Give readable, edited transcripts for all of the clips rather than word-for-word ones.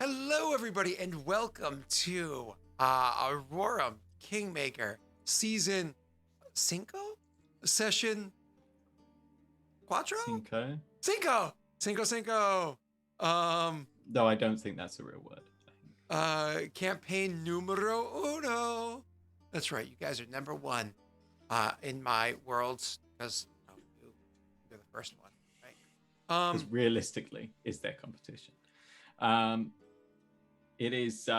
Hello, everybody, and welcome to Aurorum Kingmaker Season Cinco? Session Quattro? Cinco? Cinco. No, I don't think that's a real word. Campaign numero uno. That's right, you guys are number one in my worlds because you're the first one, right? Because realistically, is their competition. It is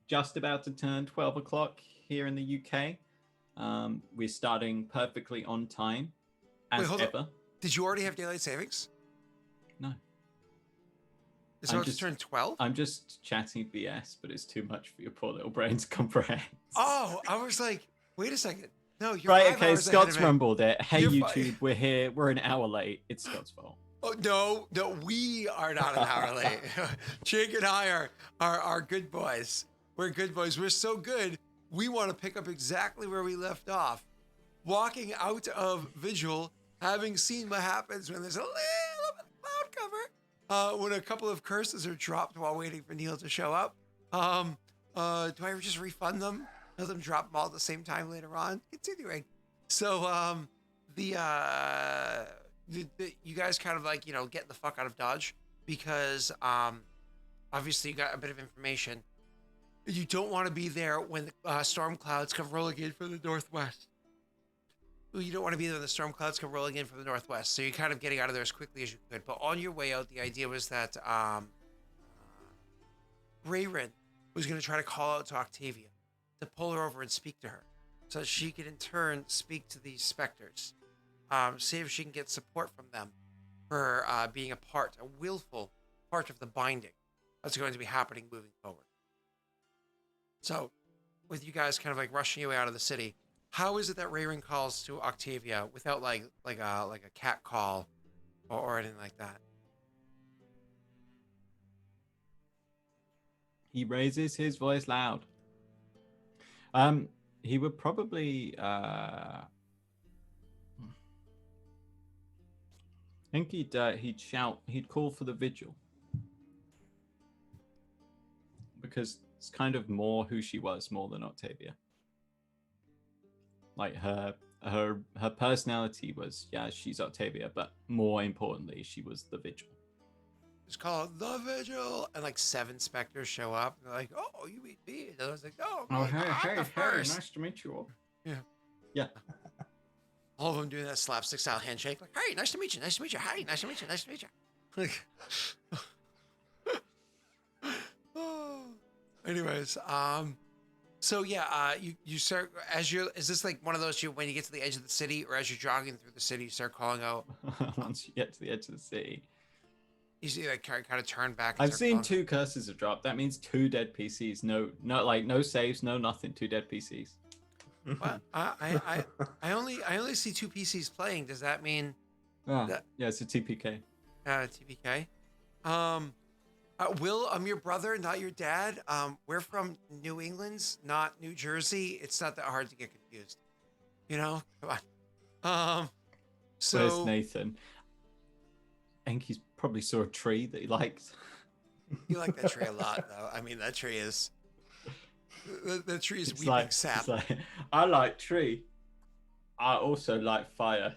just about to turn 12 o'clock here in the UK. We're starting perfectly on time, as ever. On. Did you already have daylight savings? No. Is it about to turn 12? I'm just chatting BS, but it's too much for your poor little brain to comprehend. Oh, I was like, wait a second. No, you're right. 5 Okay, hours Scott's ahead of me. rumbled it. Hey, You're YouTube, we're here. We're an hour late. It's Scott's fault. Oh no, we are not an hour late. Jake and I are good boys. We're good boys. We're so good. We want to pick up exactly where we left off. Walking out of Vigil, having seen what happens when there's a little bit of cloud cover, when a couple of curses are dropped while waiting for Neil to show up. Do I just refund them? Let them drop them all at the same time later on? Continuing. So you guys kind of like, get the fuck out of Dodge because obviously you got a bit of information. You don't want to be there when the storm clouds come rolling in from the northwest. You don't want to be there when the storm clouds come rolling in from the northwest. So you're kind of getting out of there as quickly as you could. But on your way out, the idea was that Raerin was going to try to call out to Octavia to pull her over and speak to her so that she could in turn speak to these specters. See if she can get support from them for being a willful part of the binding that's going to be happening moving forward. So, with you guys kind of like rushing you out of the city, how is it that Raerin calls to Octavia without like a cat call or anything like that? He raises his voice loud. He would probably I think he'd shout, he'd call for the vigil. Because it's kind of more who she was more than Octavia. Like her personality was, yeah, she's Octavia, but more importantly, she was the vigil. Just call it the vigil, and like 7 specters show up. And they're like, "Oh, you meet me?" And I was like, "Oh, hey, first. Nice to meet you all." Yeah. All of them doing that slapstick style handshake, like, "Hey, nice to meet you. Hey, nice to meet you." Like, anyways, so yeah, you start is this like one of those when you get to the edge of the city, or as you're jogging through the city, you start calling out? Once you get to the edge of the city, you see like kind of turn back. I've seen 2 curses have dropped. That means 2 dead PCs. No saves, no nothing. 2 dead PCs. What? I only see 2 PCs playing. Does that mean? Yeah, it's a TPK. TPK. Will, I'm your brother, not your dad. We're from New England, not New Jersey. It's not that hard to get confused. Come on. So where's Nathan? I think he's probably saw a tree that he liked. You like that tree a lot, though. I mean, that tree is weeping like, sap. Like, I like tree. I also like fire.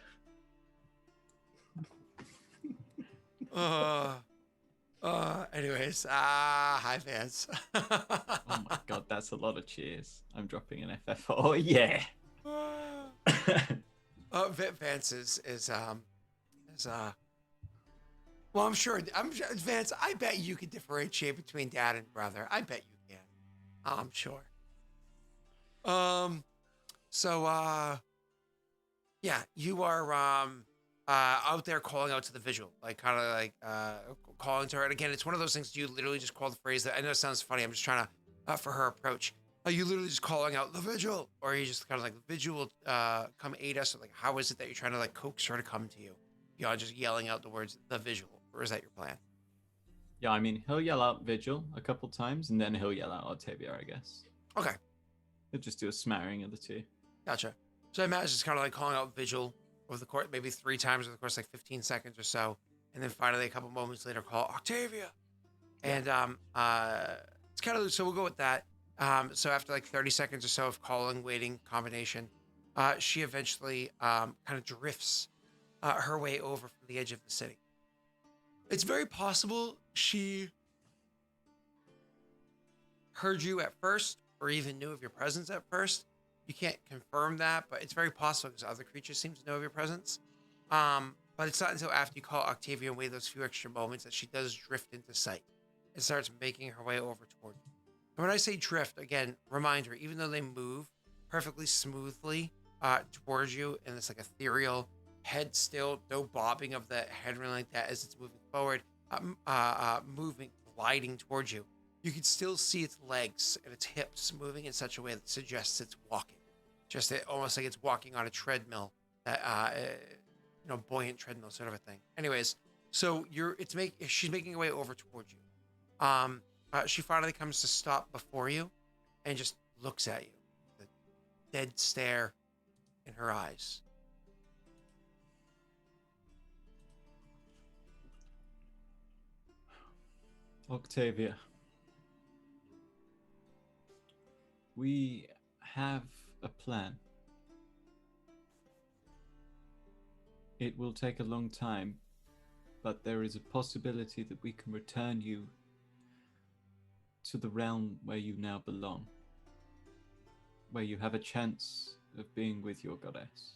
Anyways, hi fans. Oh my god, that's a lot of cheers. I'm dropping an FF. Oh yeah. Vance is well, I'm sure Vance, I bet you can differentiate between dad and brother. I bet you can. I'm sure. So yeah, you are out there calling out to the vigil, like kind of like calling to her. And again, it's one of those things you literally just call the phrase that I know it sounds funny. I'm just trying to for her approach. Are you literally just calling out the vigil, or are you just kind of like the vigil come aid us? Or like, how is it that you're trying to like coax her to come to you? Just yelling out the words the vigil, or is that your plan? Yeah, I mean, he'll yell out vigil a couple times, and then he'll yell out Octavia, I guess. Okay. He'll just do a smattering of the 2. Gotcha. So I imagine it's kind of like calling out vigil over the course, maybe 3 times over the course, like 15 seconds or so. And then finally, a couple moments later, call Octavia. And it's kind of, so we'll go with that. So after like 30 seconds or so of calling, waiting combination, she eventually kind of drifts her way over from the edge of the city. It's very possible she heard you at first or even knew of your presence at first. You can't confirm that, but it's very possible because other creatures seem to know of your presence. But it's not until after you call Octavia and wait those few extra moments that she does drift into sight and starts making her way over toward you. And when I say drift, again, reminder, even though they move perfectly smoothly towards you in this like ethereal head still, no bobbing of the head or anything like that as it's moving forward, moving, gliding towards you, you can still see its legs and its hips moving in such a way that suggests it's walking. Just almost like it's walking on a treadmill, that buoyant treadmill sort of a thing. Anyways, so she's making her way over towards you. She finally comes to stop before you and just looks at you, the dead stare in her eyes. Octavia, we have a plan. It will take a long time, but there is a possibility that we can return you to the realm where you now belong, where you have a chance of being with your goddess.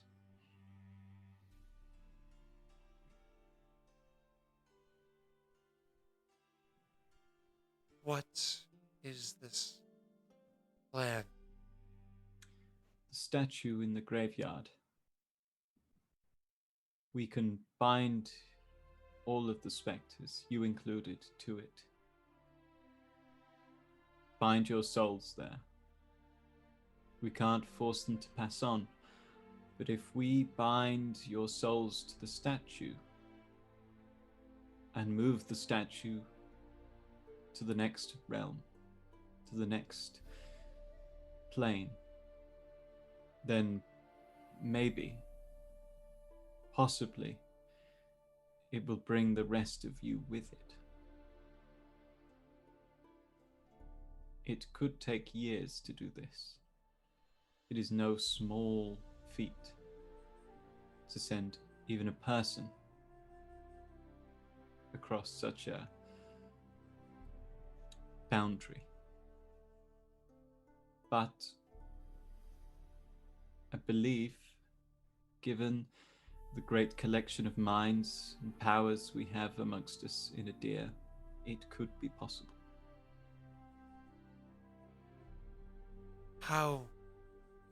What is this plan? The statue in the graveyard. We can bind all of the spectres, you included, to it. Bind your souls there. We can't force them to pass on, but if we bind your souls to the statue and move the statue to the next realm, to the next plane, then maybe, possibly, it will bring the rest of you with it. It could take years to do this. It is no small feat to send even a person across such a boundary. But I believe, given the great collection of minds and powers we have amongst us in Adir, it could be possible. How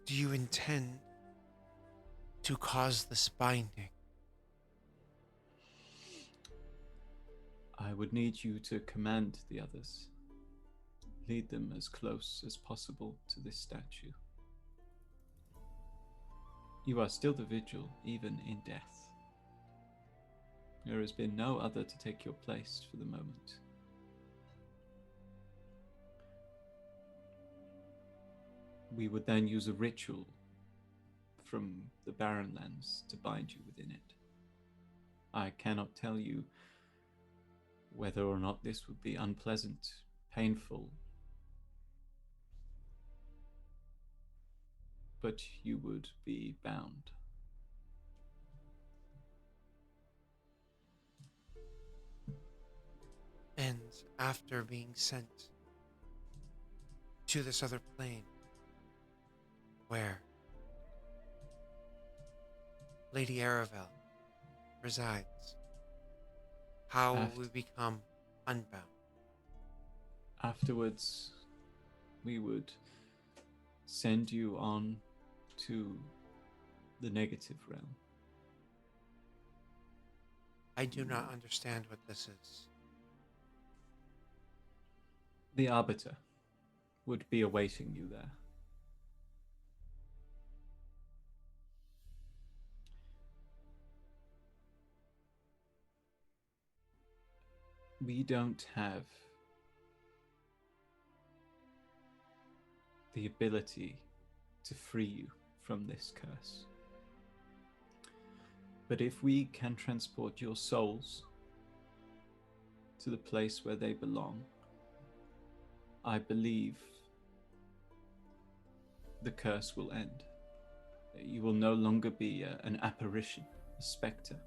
do you intend to cause this binding? I would need you to command the others. Lead them as close as possible to this statue. You are still the vigil, even in death. There has been no other to take your place for the moment. We would then use a ritual from the Barren Lands to bind you within it. I cannot tell you whether or not this would be unpleasant, painful, but you would be bound. And after being sent to this other plane, where Lady Aravel resides, how will we become unbound? Afterwards, we would send you on to the negative realm. I do not understand what this is. The Arbiter would be awaiting you there. We don't have the ability to free you from this curse. But if we can transport your souls to the place where they belong, I believe the curse will end. You will no longer be an apparition, a spectre,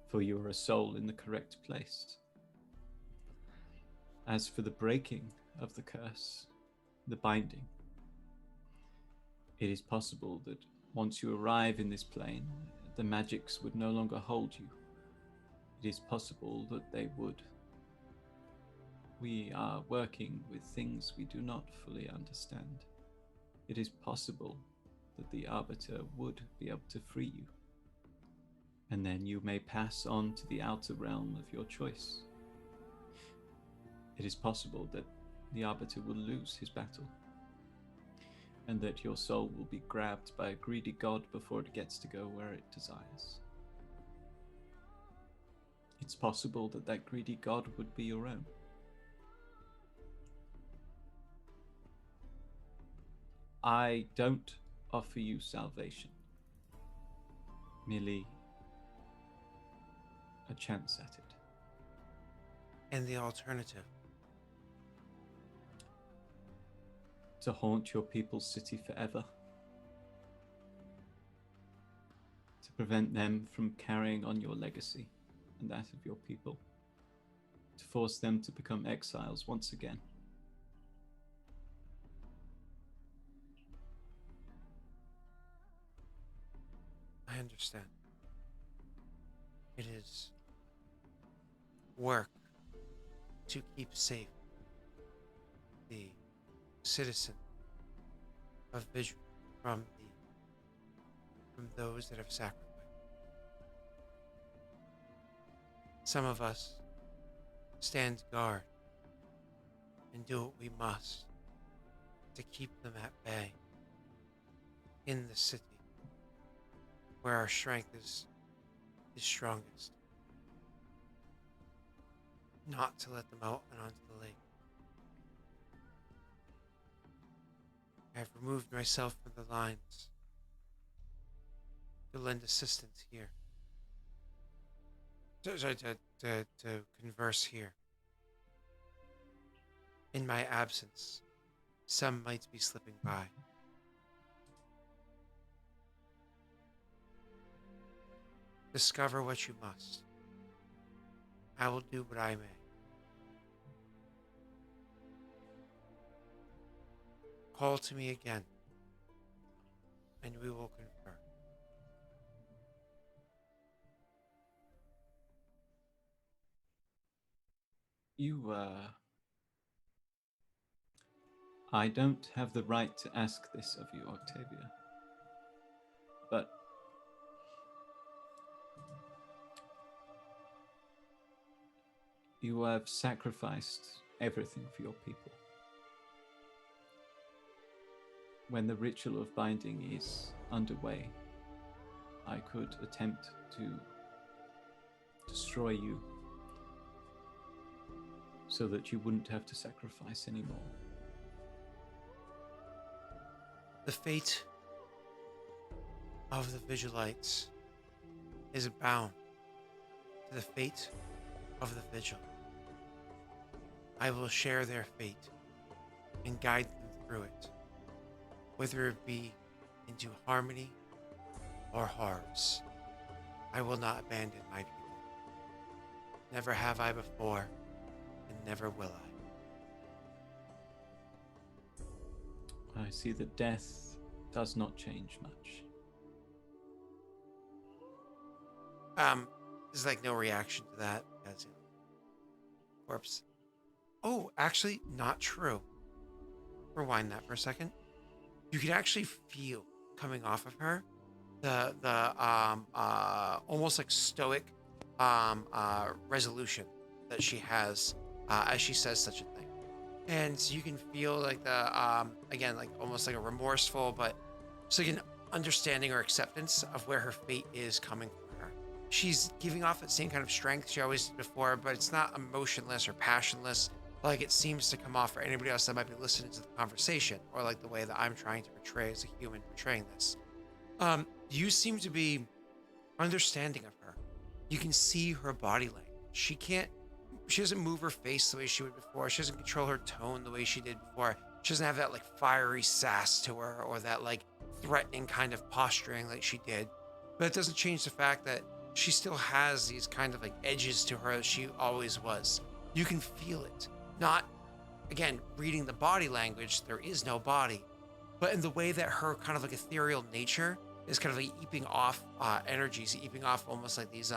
for you are a soul in the correct place. As for the breaking of the curse, the binding, it is possible that once you arrive in this plane, the magics would no longer hold you. It is possible that they would. We are working with things we do not fully understand. It is possible that the Arbiter would be able to free you, and then you may pass on to the outer realm of your choice. It is possible that the Arbiter will lose his battle, and that your soul will be grabbed by a greedy god before it gets to go where it desires. It's possible that that greedy god would be your own. I don't offer you salvation, merely a chance at it. And the alternative? To haunt your people's city forever. To prevent them from carrying on your legacy and that of your people. To force them to become exiles once again. I understand. It is work to keep safe the citizen of Vision from those that have sacrificed. Some of us stand guard and do what we must to keep them at bay in the city where our strength is strongest. Not to let them out and onto the lake. I have removed myself from the lines to lend assistance here. To converse here. In my absence, some might be slipping by. Discover what you must. I will do what I may. Call to me again, and we will confer. I don't have the right to ask this of you, Octavia. But you have sacrificed everything for your people. When the ritual of binding is underway, I could attempt to destroy you so that you wouldn't have to sacrifice anymore. The fate of the Vigilites is bound to the fate of the Vigil. I will share their fate and guide them through it, whether it be into harmony or horrors. I will not abandon my people. Never have I before, and never will I. I see that death does not change much. There's like no reaction to that because corpse. Oh, actually, not true. Rewind that for a second. You can actually feel coming off of her the almost like stoic resolution that she has as she says such a thing. And you can feel like the again, like almost like a remorseful, but it's like an understanding or acceptance of where her fate is coming from her. She's giving off that same kind of strength she always did before, but it's not emotionless or passionless like it seems to come off for anybody else that might be listening to the conversation, or like the way that I'm trying to portray as a human portraying this. You seem to be understanding of her. You can see her body language. She can't move her face the way she would before. She doesn't control her tone the way she did before. She doesn't have that like fiery sass to her or that like threatening kind of posturing like she did. But it doesn't change the fact that she still has these kind of like edges to her that she always was. You can feel it. Not, again, reading the body language, there is no body, but in the way that her kind of like ethereal nature is kind of like eeping off energies, eeping off almost like these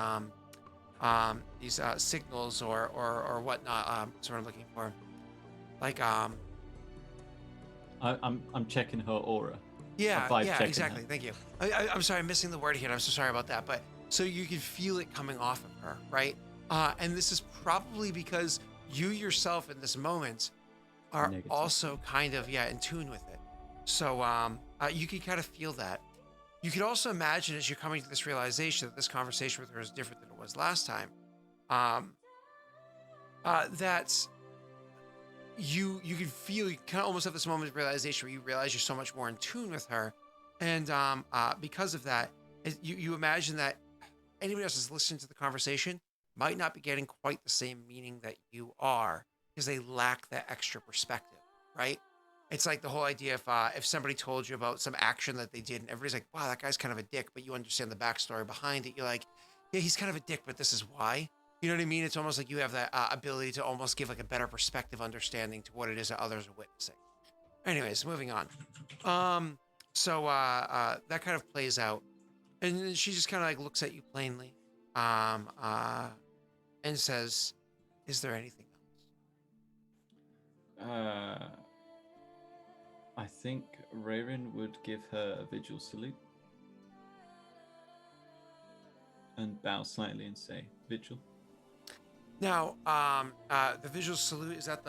signals or whatnot. That's what I'm looking for. Like I'm checking her aura. Yeah, exactly. Thank you. I'm sorry, I'm missing the word here. And I'm so sorry about that. But so you can feel it coming off of her, right? And this is probably because you yourself in this moment are Negative. also kind of in tune with it. So you can kind of feel that. You could also imagine as you're coming to this realization that this conversation with her is different than it was last time. That you can feel, you kind of almost have this moment of realization where you realize you're so much more in tune with her, and because of that, you imagine that anybody else that's listening to the conversation might not be getting quite the same meaning that you are because they lack that extra perspective, right? It's like the whole idea if somebody told you about some action that they did and everybody's like, wow, that guy's kind of a dick, but you understand the backstory behind it. You're like, yeah, he's kind of a dick, but this is why. You know what I mean? It's almost like you have that ability to almost give like a better perspective understanding to what it is that others are witnessing. Anyways, moving on. So that kind of plays out. And then she just kind of like looks at you plainly and says, is there anything else? I think Raerin would give her a vigil salute and bow slightly and say, vigil. Now, the visual salute, is that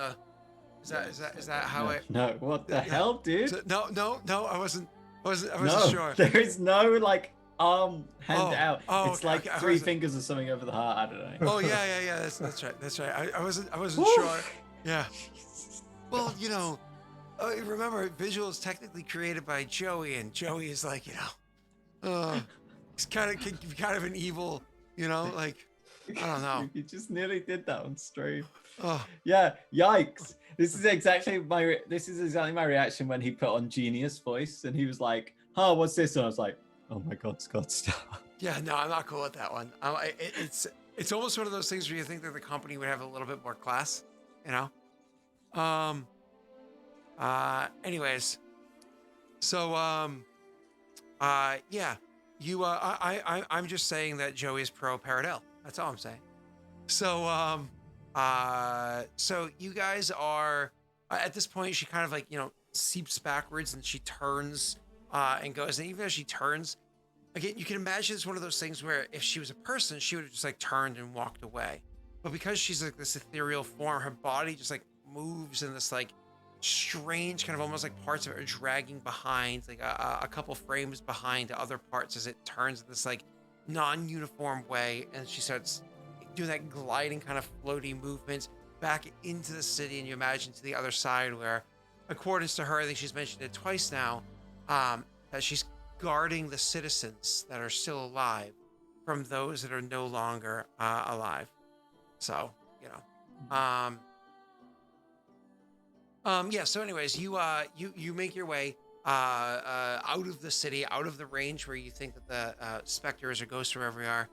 how it? No, what the hell, dude? So, no, I wasn't No, sure. there is no like arm hand out. It's okay, like okay, three fingers or something over the heart. I don't know. Oh yeah. That's right. I wasn't Woo! sure. Yeah. Well, remember, visual is technically created by Joey, and Joey is like, he's kind of an evil, like. I don't know. You just nearly did that on stream. Oh. Yeah, yikes. This is exactly my reaction when he put on Genius voice and he was like, "Oh, what's this?" And I was like, "Oh my God, Scott, stop." Yeah, no, I'm not cool with that one. It's almost one of those things where you think that the company would have a little bit more class, Anyways, so yeah, I'm just saying that Joey's pro Paradel. That's all I'm saying. So so you guys are at this point. She kind of like seeps backwards and she turns and goes. And even as she turns, again, you can imagine it's one of those things where if she was a person, she would have just like turned and walked away. But because she's like this ethereal form, her body just like moves in this like strange kind of almost like parts of it are dragging behind, like a couple frames behind other parts as it turns in this like non-uniform way, and she starts doing that gliding kind of floaty movement back into the city, and you imagine to the other side where, according to her, I think she's mentioned it twice now, that she's guarding the citizens that are still alive from those that are no longer alive. So, yeah, so anyways, you make your way out of the city, out of the range where you think that the specters or ghosts, wherever they are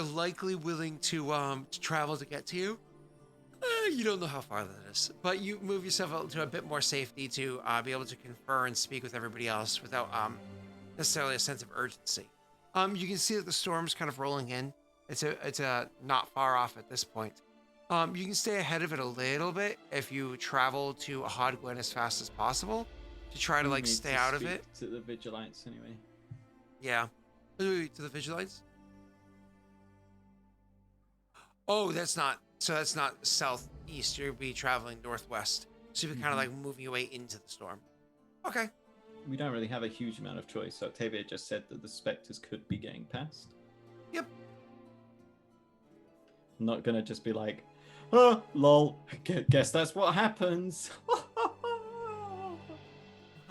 likely willing to travel to get to you. You don't know how far that is, but you move yourself out to a bit more safety to be able to confer and speak with everybody else without necessarily a sense of urgency. You can see that the storm's kind of rolling in. It's not far off at this point. You can stay ahead of it a little bit if you travel to Hodgwen as fast as possible to try to like stay out of it. To the Vigilantes anyway. Yeah. To the Vigilantes? Oh, that's not southeast. You'll be traveling northwest. So you'll be kind of like moving your way into the storm. Okay. We don't really have a huge amount of choice. So Octavia just said that the specters could be getting past. Yep. I'm not gonna just be like, oh, lol. Guess that's what happens.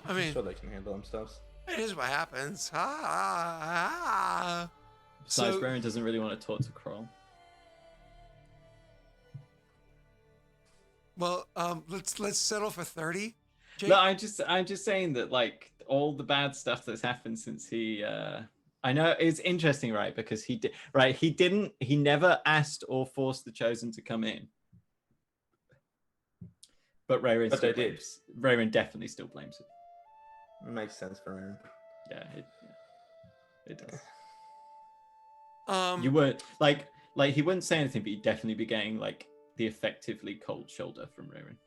I mean, I'm sure they can handle themselves. It is what happens. Besides, Raerin doesn't really want to talk to Kroll. Well, let's settle for 30. Jake? No, I'm just saying that like all the bad stuff that's happened since he I know it's interesting, right? Because he never asked or forced the chosen to come in. But Raerin But still they did. blames. Raerin definitely still blames it. It makes sense for him. Yeah, it does. Um, You weren't like he wouldn't say anything, but you'd definitely be getting like the effectively cold shoulder from Raerin.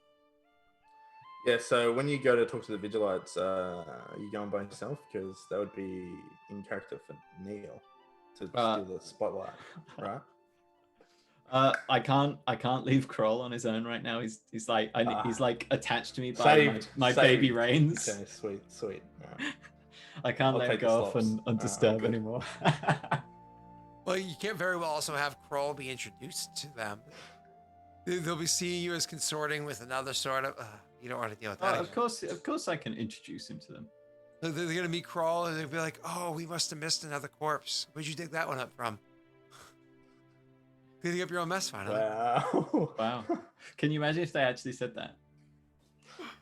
Yeah, so when you go to talk to the Vigilites, you going by yourself? Because that would be in character for Neil to steal the spotlight, right? I can't leave Kroll on his own right now. He's like he's like attached to me by Saved, my saved. baby reins. Okay, sweet. Right. I can't I'll let him take the go off slops. undisturb good. anymore. well, you can't very well also have Kroll be introduced to them. They'll be seeing you as consorting with another sort of. You don't want to deal with that. Of course, I can introduce him to them. They're gonna meet Kroll and they'll be like, "Oh, we must have missed another corpse. Where'd you dig that one up from?" Cleaning up your own mess, finally. Wow. Wow. Can you imagine if they actually said that?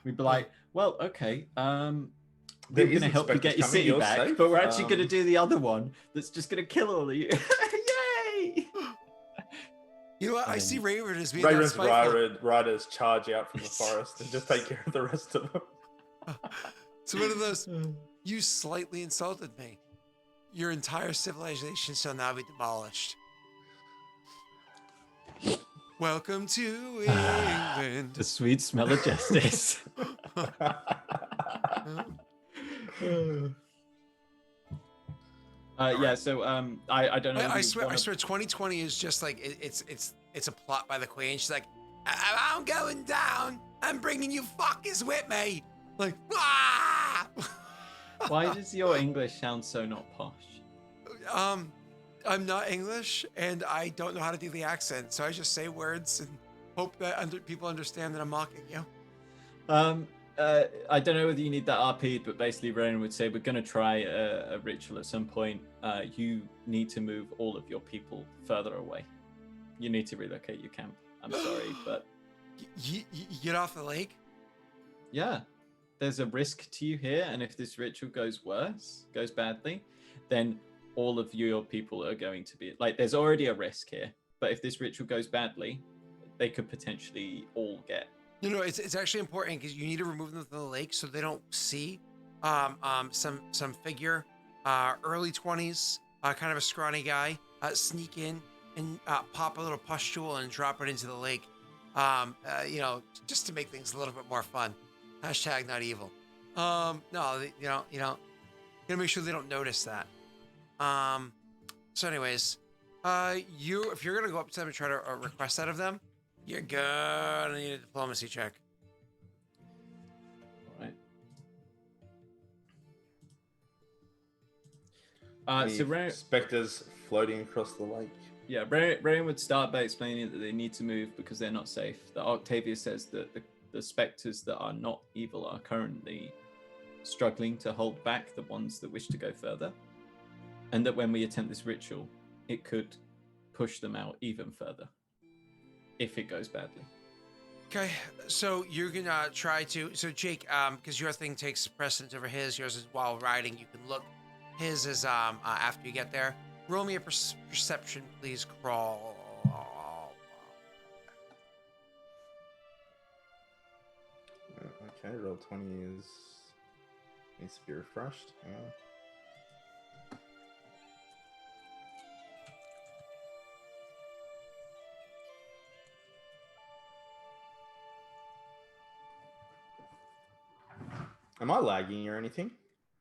We'd be like, well, okay, we're going to help you get your city back, safe. But we're actually going to do the other one that's just going to kill all of you. Yay! You know what? I see Raerin as being Raerin's riders charge out from the forest and just take care of the rest of them. It's one of those, you slightly insulted me. Your entire civilization shall now be demolished. Welcome to England. The sweet smell of justice. Yeah, so I don't know. I swear 2020 is just like it's a plot by the Queen. She's like, I'm going down. I'm bringing you fuckers with me. Like, ah! Why does your English sound so not posh? I'm not English, and I don't know how to do the accent, so I just say words and hope that people understand that I'm mocking you. I don't know whether you need that RP'd, but basically Raerin would say we're going to try a ritual at some point. You need to move all of your people further away. You need to relocate your camp. I'm sorry, but... You get off the lake? Yeah. There's a risk to you here, and if this ritual goes badly, then all of your people are going to be... Like, there's already a risk here, but if this ritual goes badly, they could potentially all get... It's actually important because you need to remove them from the lake so they don't see some figure, early 20s, kind of a scrawny guy, sneak in and pop a little pustule and drop it into the lake, just to make things a little bit more fun. Hashtag not evil. No, you gotta make sure they don't notice that. So anyways, if you're gonna go up to them and try to request that of them, you're gonna need a diplomacy check. All right. So specters floating across the lake. Yeah, Raerin would start by explaining that they need to move because they're not safe. That Octavia says that the specters that are not evil are currently struggling to hold back the ones that wish to go further, and that when we attempt this ritual, it could push them out even further if it goes badly. Okay, so you're gonna try to. So Jake, because your thing takes precedence over his. Yours is while riding. You can look. His is after you get there. Roll me a perception, please. Crawl. Okay, roll 20 needs to be refreshed. Hang on. Am I lagging or anything?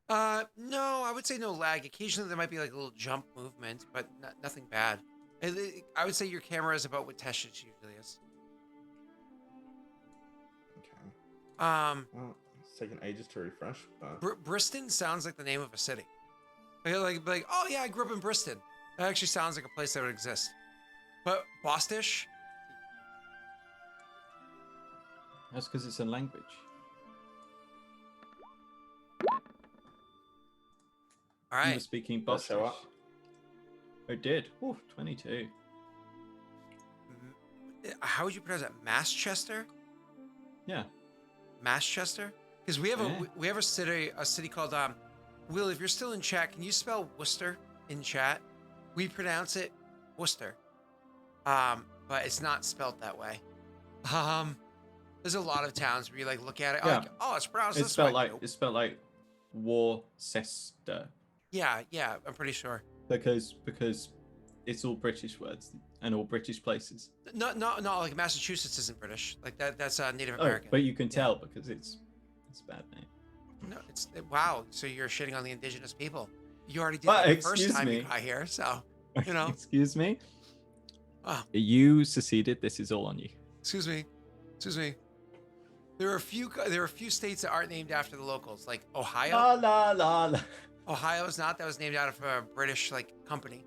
No, I would say no lag. Occasionally there might be like a little jump movement, but nothing bad. I would say your camera is about what Tesh's usually is. Okay. Well, it's taking ages to refresh, but... Briston sounds like the name of a city. Like, oh yeah, I grew up in Briston. That actually sounds like a place that would exist. But Bostish? That's because it's a language. All right. You were speaking Does that show Bostish. up? Oh, it did. Ooh, 22. How would you pronounce it? Masschester? Yeah. Masschester? Because we have Yeah. we have a city called Will, if you're still in chat, can you spell Worcester in chat? We pronounce it Worcester. But it's not spelled that way. There's a lot of towns where you like look at it, Yeah. like, oh, it's pronounced It's this spelled way. like Worcester. Yeah, I'm pretty sure. Because it's all British words and all British places. No, like Massachusetts isn't British. Like that's Native Oh, American. but you can tell because it's a bad name. No, wow. So you're shitting on the indigenous people. You already did Well, that the first excuse time me. you got here, so you know. Excuse me. Oh, You seceded. This is all on you. excuse me. There are a few states that aren't named after the locals, like Ohio. La la la la. Ohio is not. That was named out of a British like company.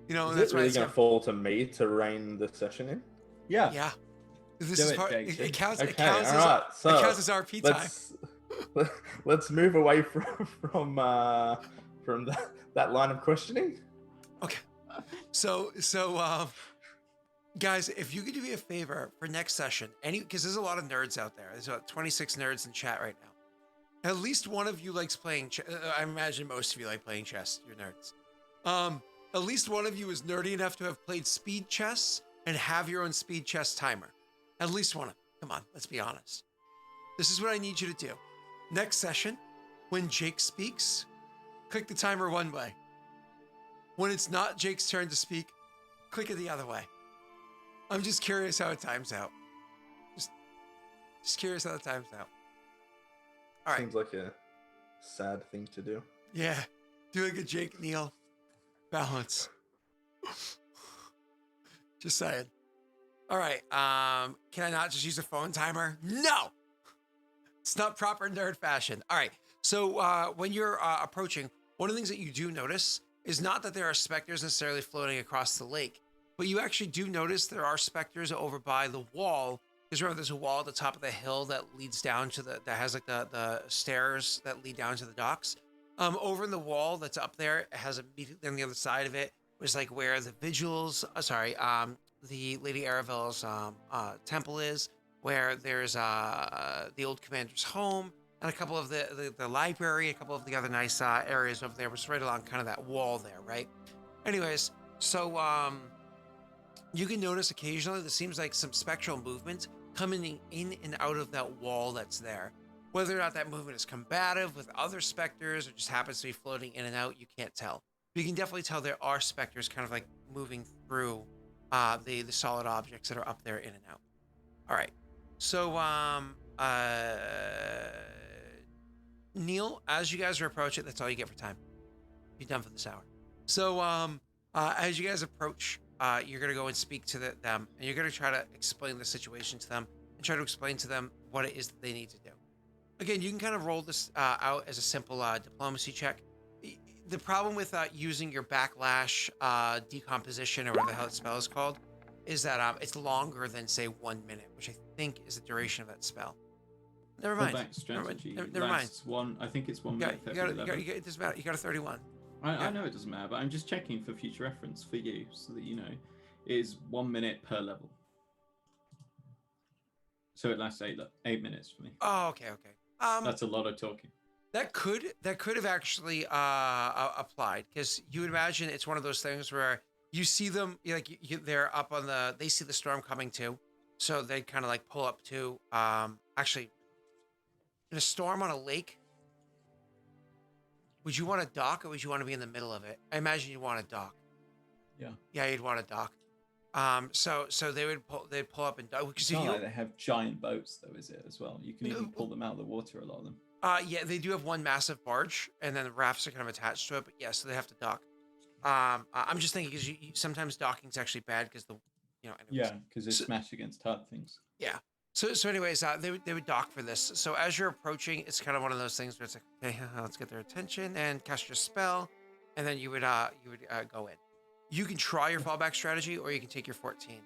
You know, and Is that's it why really it's going to fall to me to rein the session in? Yeah. yeah. This Do is it, part. Jake. It counts. Okay, It counts all as right. it So counts as RP time. let's move away from that line of questioning. Okay. So, guys, if you could do me a favor for next session, because there's a lot of nerds out there. There's about 26 nerds in chat right now. At least one of you likes playing. I imagine most of you like playing chess. You're nerds. At least one of you is nerdy enough to have played speed chess and have your own speed chess timer. At least one of them. Come on, let's be honest. This is what I need you to do. Next session, when Jake speaks, click the timer one way. When it's not Jake's turn to speak, click it the other way. I'm just curious how it times out. Just curious how it times out. All right. Seems like a sad thing to do. Yeah. Do like a Jake Neal balance. Just saying. All right. Can I not just use a phone timer? No. It's not proper nerd fashion. All right. So when you're approaching, one of the things that you do notice is not that there are specters necessarily floating across the lake, but you actually do notice there are specters over by the wall. Because remember, there's a wall at the top of the hill that leads down to that has like the stairs that lead down to the docks. Over in the wall that's up there, it has immediately on the other side of it was like where the vigils, the Lady Aravel's temple is, where there's the old commander's home, and a couple of the library, a couple of the other nice areas over there was right along kind of that wall there, right? Anyways, so you can notice occasionally there seems like some spectral movement coming in and out of that wall that's there. Whether or not that movement is combative with other specters or just happens to be floating in and out, you can't tell. But you can definitely tell there are specters kind of like moving through the solid objects that are up there in and out. All right. So, Neil, as you guys are approaching, that's all you get for time. You're done for this hour. So, as you guys approach, you're going to go and speak to them, and you're going to try to explain the situation to them and try to explain to them what it is that they need to do. Again, you can kind of roll this out as a simple diplomacy check. The problem with using your backlash decomposition, or whatever the hell that spell is called, is that it's longer than, say, 1 minute, which I think is the duration of that spell. Never mind. Pullback strategy. Never mind. I think it's 1 minute. It doesn't matter. You got a 31. I know it doesn't matter, but I'm just checking for future reference for you so that you know. It is 1 minute per level. So it lasts 8 minutes for me. Oh, okay. That's a lot of talking. That could have actually applied, because you would imagine it's one of those things where you see them they're up on they see the storm coming too, so they kind of like pull up too. Actually, in a storm on a lake, would you want to dock or would you want to be in the middle of it? I imagine you want to dock. Yeah, you'd want to dock. So they'd pull up and dock, because It's not like they have giant boats though, is it, as well? You can even pull them out of the water, a lot of them. Yeah, they do have one massive barge, and then the rafts are kind of attached to it. But yeah, so they have to dock. I'm just thinking because sometimes docking's actually bad because anyways. Yeah, because they smash against hard things. Yeah. So anyways, they would dock for this. So as you're approaching, it's kind of one of those things where it's like, okay, let's get their attention and cast your spell, and then you would go in. You can try your fallback strategy, or you can take your 14.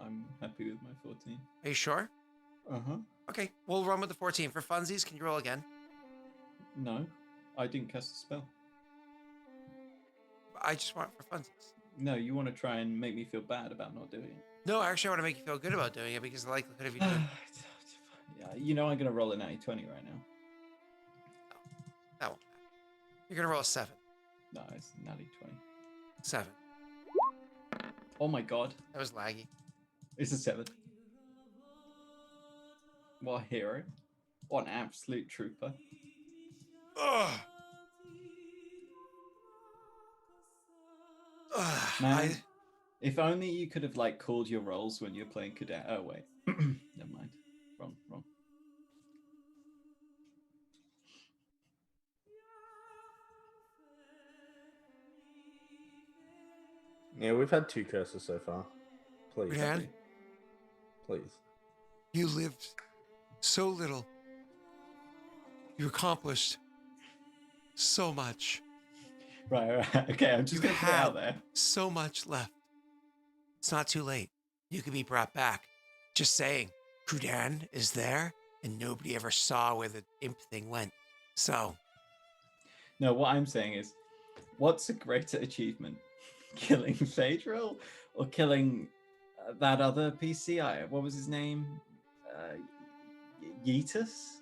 I'm happy with my 14. Are you sure? Uh-huh. Okay, we'll run with the 14. For funsies, can you roll again? No, I didn't cast a spell. I just want it for funsies. No, you want to try and make me feel bad about not doing it. No, actually, I want to make you feel good about doing it, because the likelihood of you doing Yeah, you know I'm gonna roll a natty 20 right now. That won't matter. You're gonna roll a 7. No, it's natty 20. 7. Oh my god. That was laggy. It's a 7. What a hero. What an absolute trooper. Ugh. Man, if only you could have like called your rolls when you're playing cadet. Oh wait. Never mind. Wrong. Yeah, we've had 2 curses so far. Please. Man, Please. you lived so little. You accomplished so much. Right. Okay, I'm just You gonna put it had out there. so much left. It's not too late. You can be brought back. Just saying, Crudan is there, and nobody ever saw where the imp thing went. So, No, what I'm saying is, what's a greater achievement? Killing Phaedril or killing that other PCI? What was his name? Yeetus?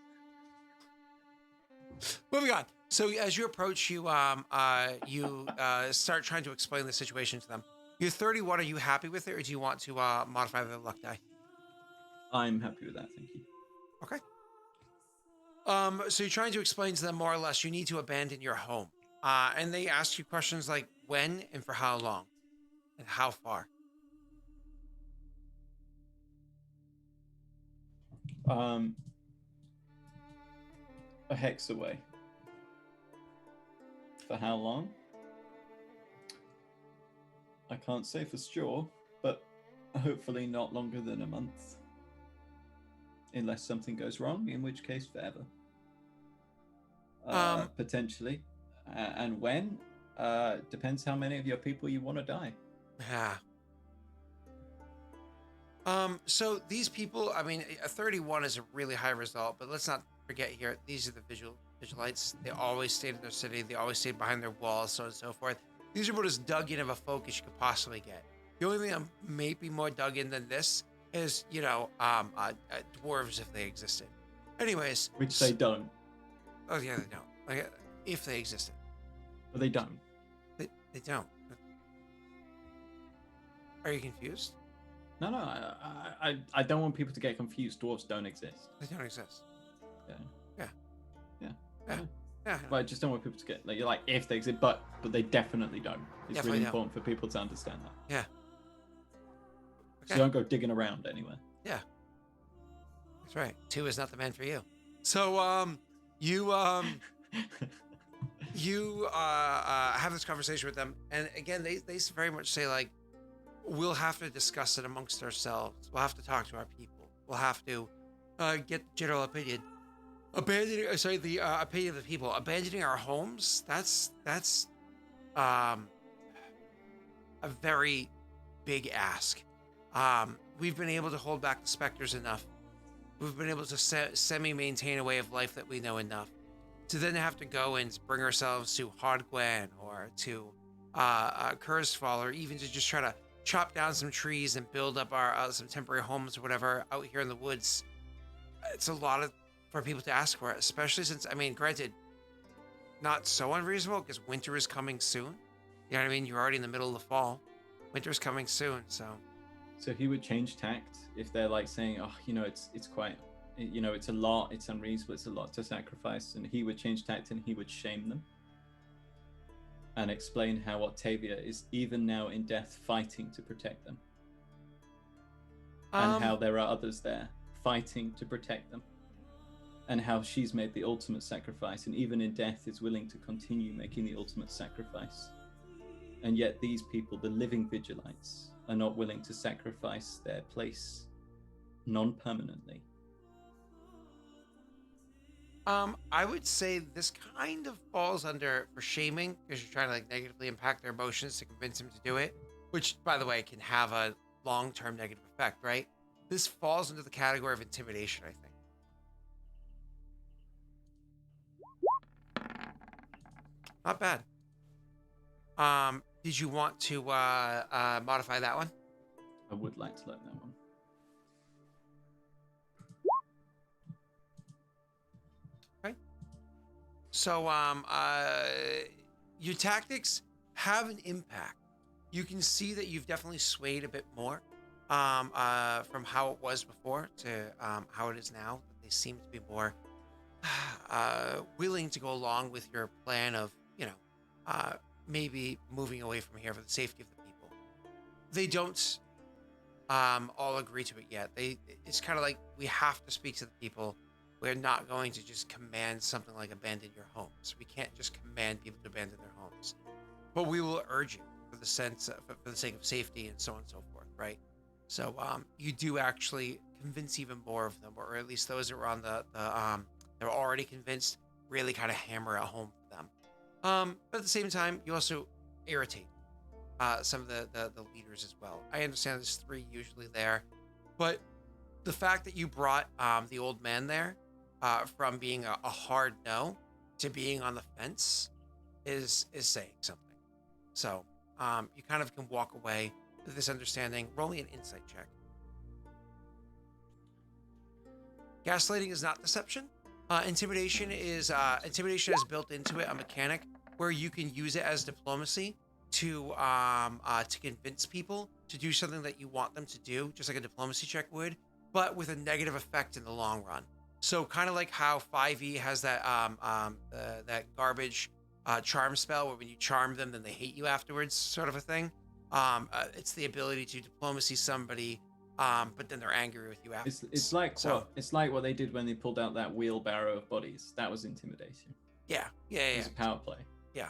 moving on. So, as you approach, you start trying to explain the situation to them. You're 31. Are you happy with it, or do you want to modify the luck die? I'm happy with that, thank you. Okay. So you're trying to explain to them more or less you need to abandon your home. And they ask you questions like when and for how long and how far. A hex away. For how long? I can't say for sure, but hopefully not longer than a month. Unless something goes wrong, in which case forever. Potentially. And when? Depends how many of your people you want to die. Yeah. So these people, I mean, a 31 is a really high result, but let's not forget here, these are the Vigilites. They always stayed in their city. They always stayed behind their walls, so on and so forth. These are about as dug in of a folk as you could possibly get. The only thing that may be more dug in than this is, dwarves if they existed. Anyways. Which they don't. Oh, yeah, they don't. Like, if they existed. But they don't. They don't. Are you confused? No, I don't want people to get confused. Dwarves don't exist. They don't exist. Yeah. But I just don't want people to get like if they exist, but they definitely don't. It's Definitely really don't. important for people to understand that. Yeah. So don't go digging around anywhere. Yeah. That's right. 2 is not the man for you. So you have this conversation with them, and again they very much say like, we'll have to discuss it amongst ourselves. We'll have to talk to our people. We'll have to get general opinion. The opinion of the people. Abandoning our homes, that's a very big ask. We've been able to hold back the specters enough. We've been able to semi-maintain a way of life that we know enough. To then have to go and bring ourselves to Hodgwen or to Kurzfall, or even to just try to chop down some trees and build up our some temporary homes or whatever out here in the woods. It's a lot for people to ask for, especially since, I mean, granted, not so unreasonable because winter is coming soon. You know what I mean? You're already in the middle of the fall. Winter's coming soon, so. So he would change tact if they're like saying, oh, it's quite, it's a lot, it's unreasonable, it's a lot to sacrifice, and he would change tact and he would shame them and explain how Octavia is even now in death fighting to protect them. And how there are others there fighting to protect them. And how she's made the ultimate sacrifice, and even in death is willing to continue making the ultimate sacrifice. And yet these people, the living Vigilites, are not willing to sacrifice their place non-permanently. I would say this kind of falls under for shaming, because you're trying to like negatively impact their emotions to convince them to do it, which, by the way, can have a long-term negative effect, right? This falls into the category of intimidation, I think. Not bad. Did you want to modify that one? I would like to learn that one. So your tactics have an impact. You can see that you've definitely swayed a bit more from how it was before to how it is now. They seem to be more willing to go along with your plan of, maybe moving away from here for the safety of the people. They don't all agree to it yet. It's kind of like we have to speak to the people. We're not going to just command something like abandon your homes. We can't just command people to abandon their homes, but we will urge you for the sake of safety and so on and so forth, right? So you do actually convince even more of them, or at least those that were on they're already convinced, really kind of hammer it home for them. But at the same time, you also irritate some of the leaders as well. I understand there's 3 usually there, but the fact that you brought the old man there from being a hard no to being on the fence is saying something. So you kind of can walk away with this understanding. Roll me an insight check. Gaslighting is not deception. Intimidation is built into it, a mechanic where you can use it as diplomacy to convince people to do something that you want them to do, just like a diplomacy check would, but with a negative effect in the long run. So kind of like how 5e has that that garbage charm spell where when you charm them, then they hate you afterwards, sort of a thing. It's the ability to diplomacy somebody, but then they're angry with you afterwards. It's like what they did when they pulled out that wheelbarrow of bodies. That was intimidation. Yeah. It was a power play. Yeah.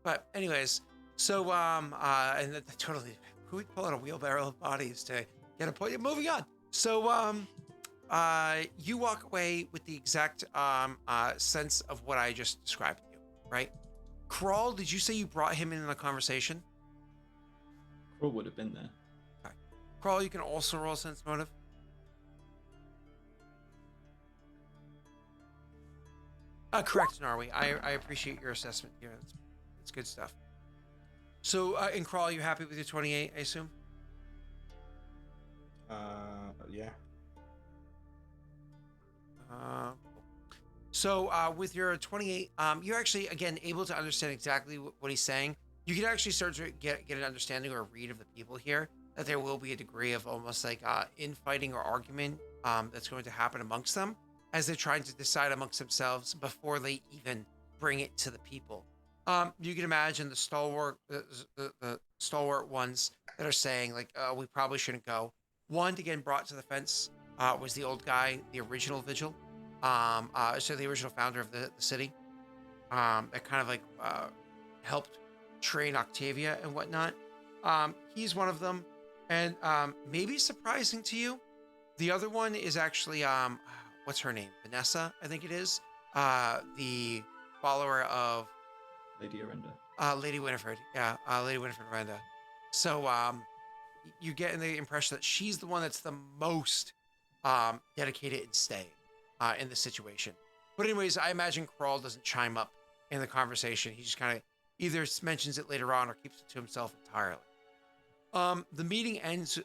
But anyways, so and totally, who would pull out a wheelbarrow of bodies to get a point? Moving on. So you walk away with the exact sense of what I just described to you, right? Crawl, did you say you brought him in a conversation? Crawl would have been there. Okay. Crawl, you can also roll sense motive. Correct, Narwi. I appreciate your assessment here. It's good stuff. So, in Crawl, you happy with your 28, I assume? Yeah. So, with your 28, you're actually, again, able to understand exactly what he's saying. You can actually start to get an understanding or a read of the people here, that there will be a degree of almost like infighting or argument that's going to happen amongst them as they're trying to decide amongst themselves before they even bring it to the people. You can imagine the stalwart ones that are saying like, we probably shouldn't go. One to get brought to the fence was the old guy, the original vigil. So the original founder of the city, that kind of like helped train Octavia and whatnot. He's one of them, and maybe surprising to you, the other one is actually what's her name? Vanessa, I think it is. The follower of Lady Arenda. Lady Winifred. Yeah, Lady Winifred Arenda. So you get the impression that she's the one that's the most dedicated in staying in the situation. But anyways, I imagine Crawl doesn't chime up in the conversation. He just kind of either mentions it later on or keeps it to himself entirely. The meeting ends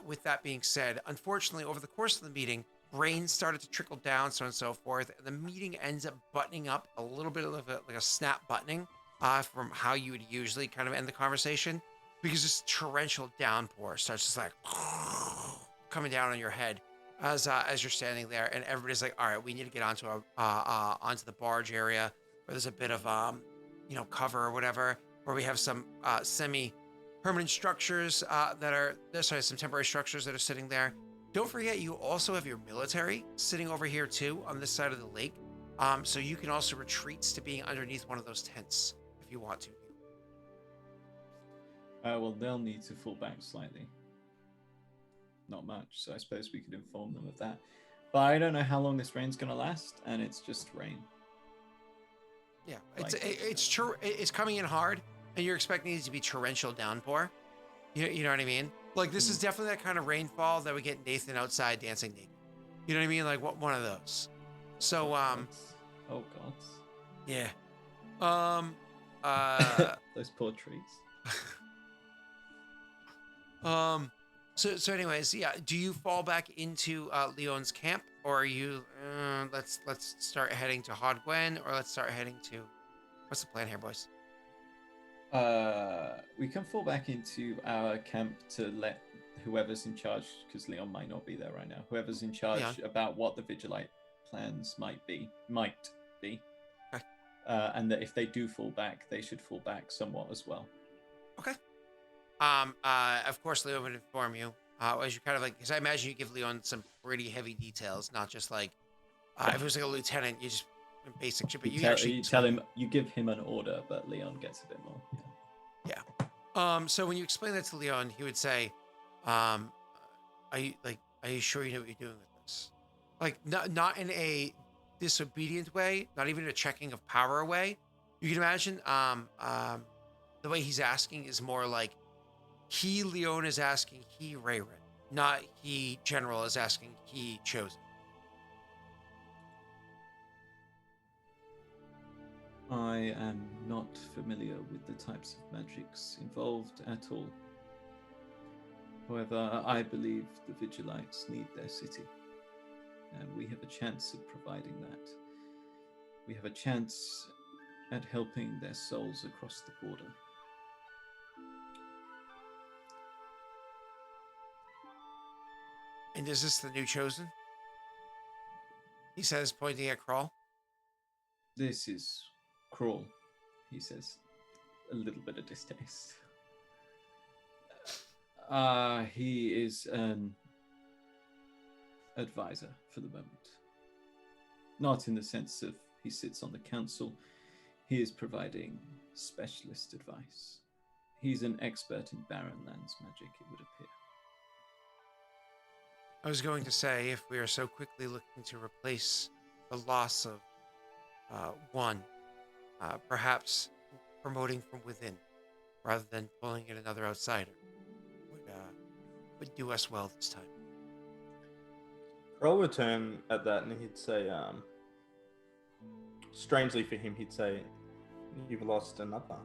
with that being said. Unfortunately, over the course of the meeting, rain started to trickle down, so on and so forth. And the meeting ends up buttoning up a little bit of like a snap buttoning from how you would usually kind of end the conversation, because this torrential downpour starts just like coming down on your head as you're standing there, and everybody's like, "All right, we need to get onto the barge area where there's a bit of cover or whatever, where we have some semi-permanent structures some temporary structures that are sitting there. Don't forget, you also have your military sitting over here too on this side of the lake, so you can also retreat to being underneath one of those tents if you want to." Well, they'll need to fall back slightly. Not much, so I suppose we could inform them of that. But I don't know how long this rain's going to last, and it's just rain. Yeah, it's coming in hard, and you're expecting it to be torrential downpour. You know what I mean? Like, this is definitely that kind of rainfall that we get Nathan outside dancing naked. You know what I mean? Like, one of those. So, Oh, gods. Yeah. Those poor trees. So anyways, yeah. Do you fall back into Leon's camp, or are you? Let's start heading to Hodgwen, or let's start heading to. What's the plan here, boys? We can fall back into our camp to let whoever's in charge, because Leon might not be there right now. Whoever's in charge Leon. about what the Vigilite plans might be. Okay. And that if they do fall back, they should fall back somewhat as well. Okay. Of course, Leon would inform you. As you kind of like, because I imagine you give Leon some pretty heavy details, not just like, if it was like a lieutenant, you just basic shit, but You tell him, you give him an order, but Leon gets a bit more. Yeah. So when you explain that to Leon, he would say, are you sure you know what you're doing with this? Like, not in a disobedient way, not even a checking of power way. You can imagine, the way he's asking is more like Leon is asking Raerin, not General is asking Chosen. I am not familiar with the types of magics involved at all. However, I believe the Vigilites need their city, and we have a chance at providing that. We have a chance at helping their souls across the border. And is this the new Chosen? He says, pointing at Crawl. This is Crawl, he says, a little bit of distaste. He is an advisor for the moment. Not in the sense of he sits on the council. He is providing specialist advice. He's an expert in Barren Lands magic, it would appear. I was going to say, if we are so quickly looking to replace the loss of one, perhaps promoting from within rather than pulling in another outsider would do us well this time. Kroll would turn at that and he'd say, strangely for him, he'd say, "You've lost another."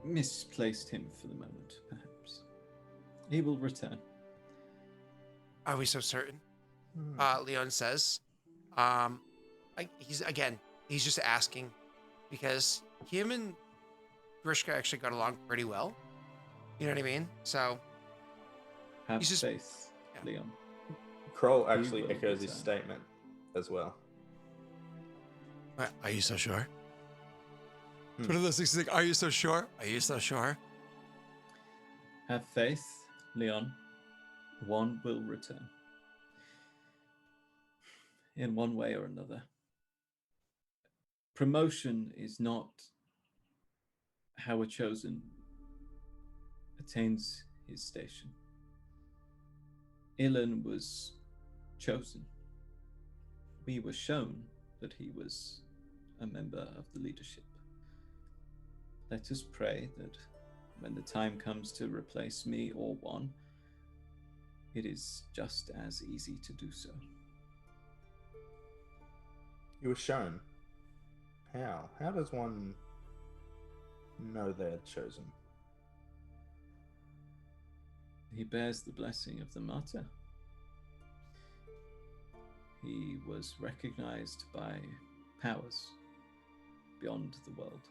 Misplaced him for the moment, perhaps. He will return. Are we so certain? Leon says. He's just asking because him and Grishka actually got along pretty well. You know what I mean? So Have just, faith, yeah. Leon. Kroll actually echoes his statement as well. Are you so sure? It's one of those things like, are you so sure? Are you so sure? Have faith, Leon. One will return. In one way or another. Promotion is not how a chosen attains his station. Ilen was chosen. We were shown that he was a member of the leadership. Let us pray that when the time comes to replace me or one, it is just as easy to do so. You were shown. How? How does one know they're chosen? He bears the blessing of the Mater. He was recognized by powers beyond the world.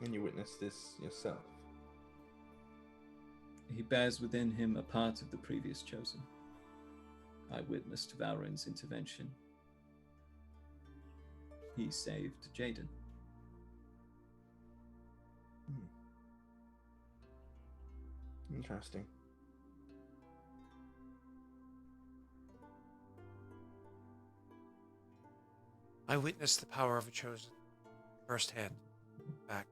And you witnessed this yourself. He bears within him a part of the previous chosen. I witnessed Valrin's intervention. He saved Jaden. Interesting. I witnessed the power of a chosen firsthand. In fact,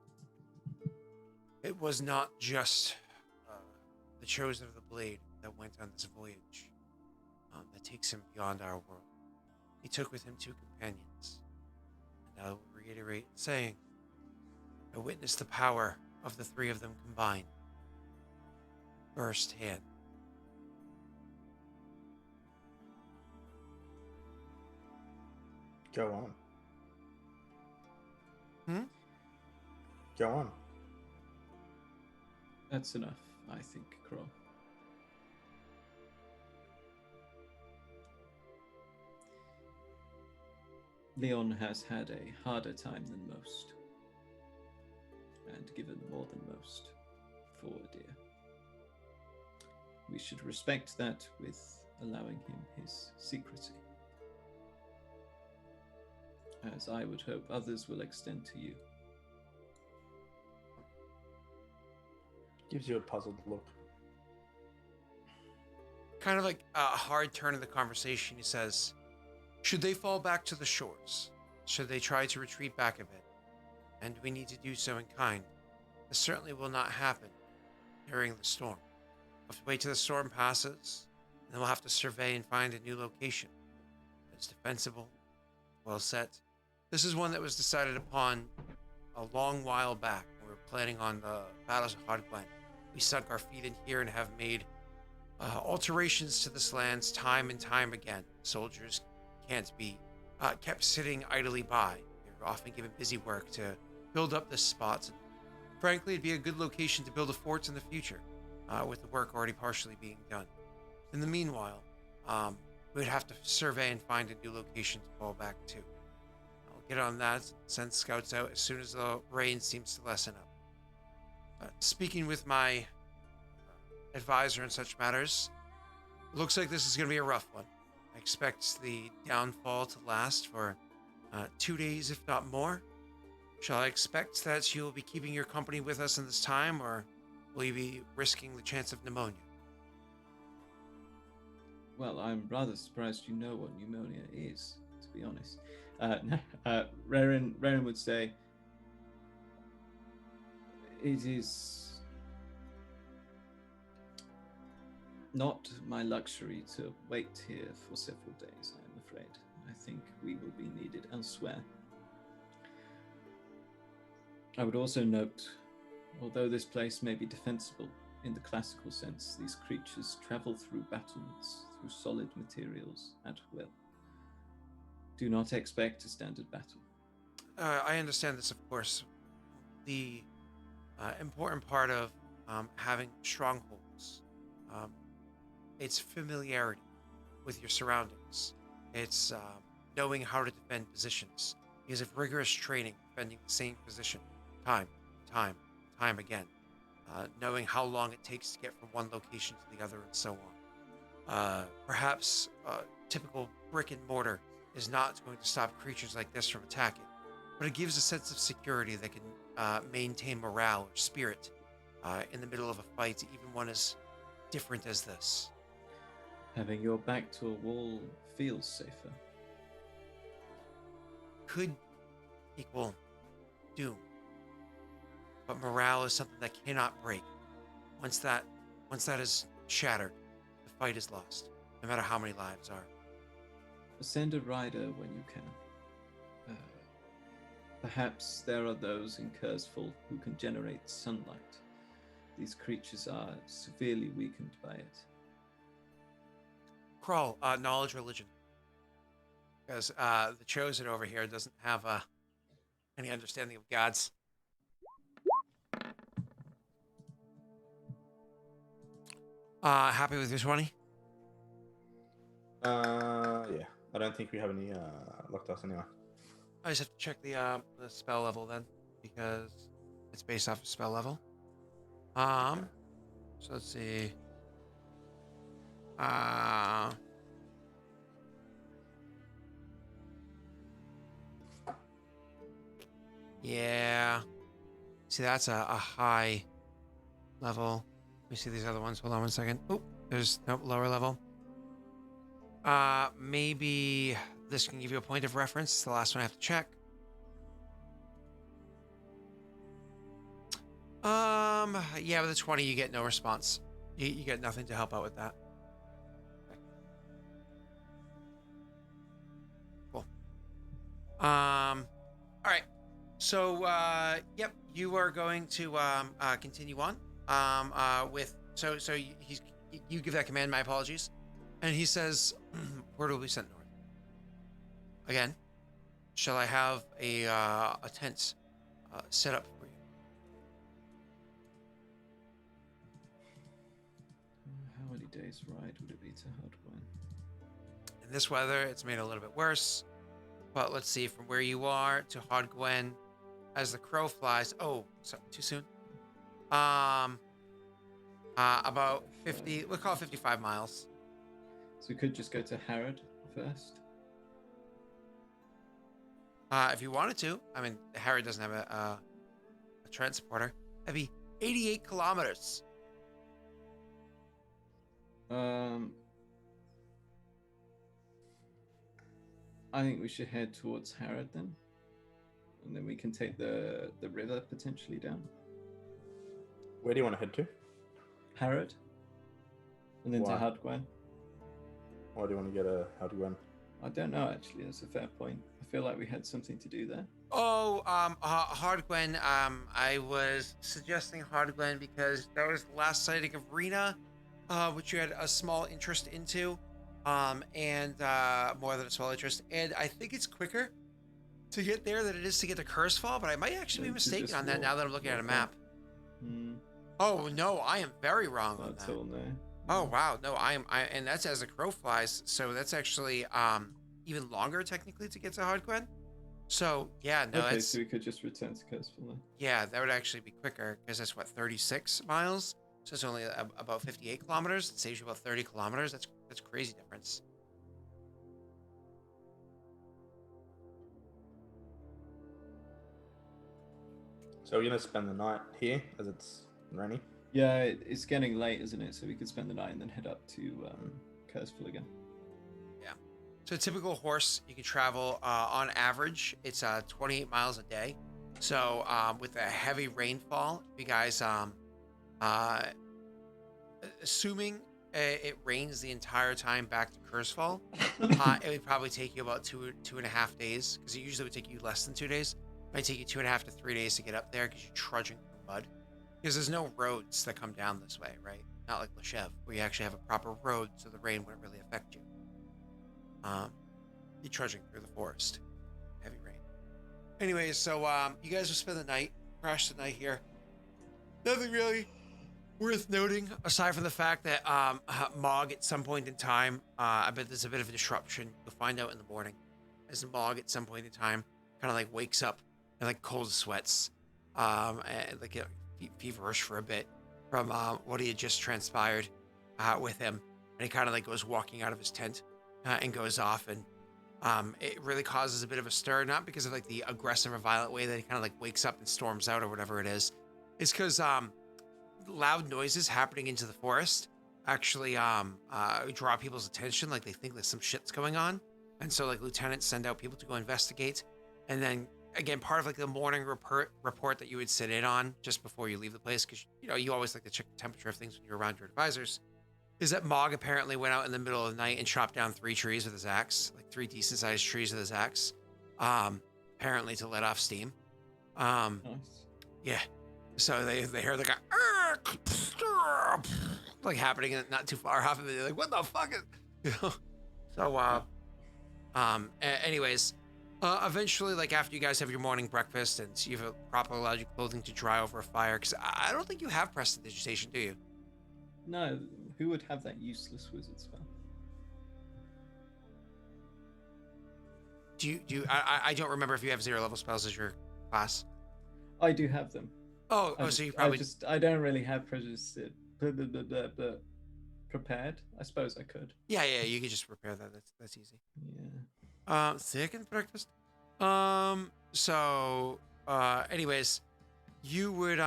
it was not just the chosen of the blade that went on this voyage that takes him beyond our world. He took with him 2 companions. And I will reiterate saying, I witnessed the power of the 3 of them combined firsthand. Go on. go on. That's enough, I think, Kroll. Leon has had a harder time than most, and given more than most for dear. We should respect that with allowing him his secrecy, as I would hope others will extend to you. Gives you a puzzled look. Kind of like a hard turn in the conversation, he says, should they fall back to the shores? Should they try to retreat back a bit? And we need to do so in kind. This certainly will not happen during the storm. We'll have to wait till the storm passes, and then we'll have to survey and find a new location that's defensible, well set. This is one that was decided upon a long while back when we were planning on the battles of Hardglen. We sunk our feet in here and have made alterations to this land time and time again. Soldiers can't be kept sitting idly by. They're often given busy work to build up this spot. Frankly, it'd be a good location to build a fort in the future, with the work already partially being done. In the meanwhile, we would have to survey and find a new location to fall back to. I'll get on that, send scouts out as soon as the rain seems to lessen up. Speaking with my advisor in such matters, it looks like this is going to be a rough one. I expect the downfall to last for 2 days, if not more. Shall I expect that you will be keeping your company with us in this time, or will you be risking the chance of pneumonia? Well, I'm rather surprised you know what pneumonia is, to be honest. Raerin would say, it is not my luxury to wait here for several days, I am afraid. I think we will be needed elsewhere. I would also note, although this place may be defensible in the classical sense, these creatures travel through battlements, through solid materials at will. Do not expect a standard battle. I understand this, of course. The important part of having strongholds, it's familiarity with your surroundings. It's knowing how to defend positions. Because of rigorous training, defending the same position, time again. Knowing how long it takes to get from one location to the other and so on. Perhaps typical brick and mortar is not going to stop creatures like this from attacking, but it gives a sense of security that can maintain morale or spirit in the middle of a fight, even one as different as this. Having your back to a wall feels safer. Could equal doom, but morale is something that cannot break. Once that is shattered, the fight is lost, no matter how many lives are. Send a rider when you can. Perhaps there are those in Kurzful who can generate sunlight. These creatures are severely weakened by it. Crawl, knowledge religion. Because the chosen over here doesn't have any understanding of gods. Happy with your 20? Yeah. I don't think we have any locked us anyway. I just have to check the spell level then, because it's based off of spell level. So let's see. Yeah. See, that's a high level. Let me see these other ones. Hold on one second. Oh, there's no lower level. Maybe this can give you a point of reference. It's the last one I have to check. Yeah, with a 20, you get no response. You get nothing to help out with that. Okay. Cool. All right. So, yep, you are going to continue on. You give that command. My apologies. And he says, "Where will we send north? Again, shall I have a tent set up for you? days' ride would it be to Hardwine? In this weather, it's made a little bit worse. But let's see, from where you are to Hardgwen, as the crow flies. Oh, sorry, too soon. About 50. We'll call it 55 miles. So we could just go to Harrod first. If you wanted to. I mean, Harry doesn't have a transporter. That'd be 88 kilometers. I think we should head towards Harrod then, and then we can take the river potentially down. Where do you want to head to? Harrod, and then Why? to Hardgwen. Why do you want to get a how to win? I don't know actually. That's a fair point. I feel like we had something to do there. Oh, Hardgwen. I was suggesting Hardgwen because that was the last sighting of Rena, which you had a small interest into, and more than a small interest. And I think it's quicker to get there than it is to get to Cursefall, but I might actually be mistaken on that now that I'm looking at a map. Oh no, I am very wrong on That's that. all no. Oh wow, no, and that's as the crow flies, so that's actually even longer technically to get to Hardgwen. So yeah, no, Okay, that's so we could just return to Cursefall then. yeah, that would actually be quicker because that's what 36 miles, so it's only about 58 kilometers. It saves you about 30 kilometers. That's crazy difference. So we're gonna spend the night here as it's raining. Yeah, it's getting late, isn't it? So we could spend the night and then head up to Cursefall again. So a typical horse, you can travel on average, it's 28 miles a day. So with a heavy rainfall, you guys, assuming it rains the entire time back to Cursefall, it would probably take you about two and a half days, because it usually would take you less than 2 days. It might take you 2.5 to 3 days to get up there because you're trudging through mud. Because there's no roads that come down this way, right? Not like Leshev, where you actually have a proper road so the rain wouldn't really affect you. You're trudging through the forest. Heavy rain. Anyways, so you guys will spend the night, crash the night here. Nothing really worth noting, aside from the fact that Mog at some point in time, I bet there's a bit of a disruption. You'll find out in the morning. As Mog at some point in time kind of like wakes up and like cold sweats, and like feverish for a bit from what he had just transpired with him. And he kind of like goes walking out of his tent and goes off, and it really causes a bit of a stir, not because of like the aggressive or violent way that he kind of like wakes up and storms out or whatever it is. It's because loud noises happening into the forest actually draw people's attention. Like they think that some shit's going on, and so like lieutenants send out people to go investigate. And then again, part of like the morning report that you would sit in on just before you leave the place, because you always like to check the temperature of things when you're around your advisors, is that Mog apparently went out in the middle of the night and chopped down 3 trees with his axe, like 3 decent sized trees with his axe, apparently to let off steam. Nice. Yeah. So they hear the guy like happening not too far off, and they're like, "What the fuck is?" So anyways, eventually, like after you guys have your morning breakfast and you have a proper allowed your clothing to dry over a fire, because I don't think you have prestidigitation, do you? No, who would have that useless wizard spell? Do you? I don't remember if you have 0 level spells as your class. I do have them. So you probably I don't really have prejudice prepared. I suppose I could. Yeah, you could just prepare that. That's easy. Yeah. Second breakfast. So anyways, you would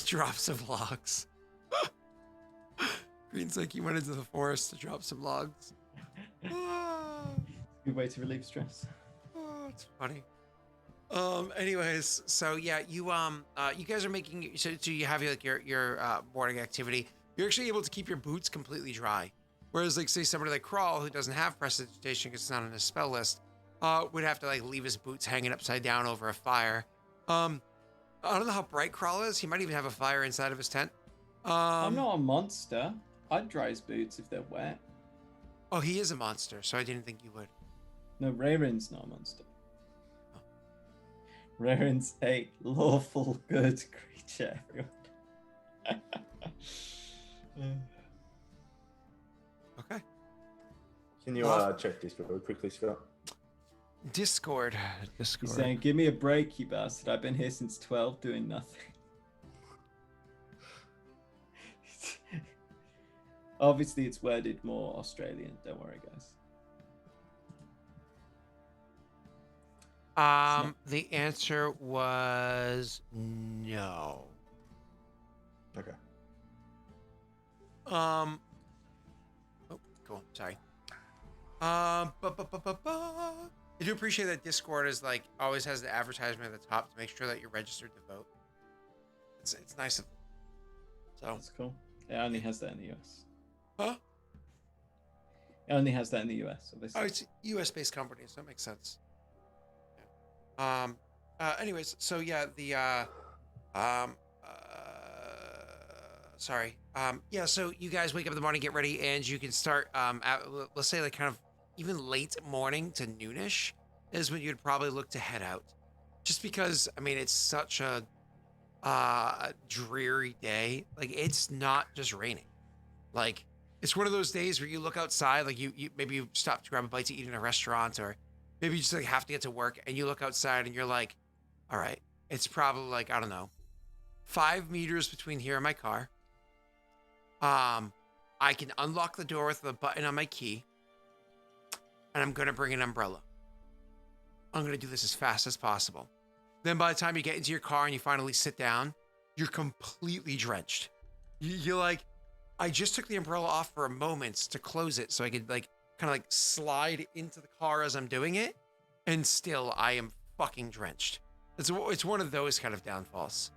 drop some logs. Green's like, you went into the forest to drop some logs. Good way to relieve stress. Oh, it's funny. Anyways, so yeah, you guys are making, so you have like your morning activity. You're actually able to keep your boots completely dry. Whereas like say somebody like Crawl, who doesn't have prestidigitation because it's not on his spell list, would have to like leave his boots hanging upside down over a fire. I don't know how bright Crawl is. He might even have a fire inside of his tent. I'm not a monster. I'd dry his boots if they're wet. Oh, he is a monster, so I didn't think you would. No, Raerin's not a monster. Raerin's a lawful good creature, everyone. Okay. Can you check this really quickly, Scott? Discord. He's saying, "Give me a break, you bastard. I've been here since 12 doing nothing." Obviously, it's worded more Australian. Don't worry, guys. The answer was no. Okay. Oh, cool. Sorry. I do appreciate that Discord is like always has the advertisement at the top to make sure that you're registered to vote. It's nice of them. So That's cool. It only has that in the US. Huh? It only has that in the US, obviously. Oh, it's a US based company, so that makes sense. Anyways, so yeah, sorry. Yeah, so you guys wake up in the morning, get ready, and you can start let's say like kind of even late morning to noonish is when you'd probably look to head out. Just because I mean it's such a dreary day. Like it's not just raining. Like it's one of those days where you look outside, like you maybe you stop to grab a bite to eat in a restaurant, or maybe you just like have to get to work and you look outside and you're like, all right, it's probably like, I don't know, 5 meters between here and my car. I can unlock the door with the button on my key, and I'm gonna bring an umbrella. I'm gonna do this as fast as possible. Then by the time you get into your car and you finally sit down, you're completely drenched. You're like, I just took the umbrella off for a moment to close it so I could like kind of like slide into the car as I'm doing it, and still I am fucking drenched. It's one of those kind of downfalls.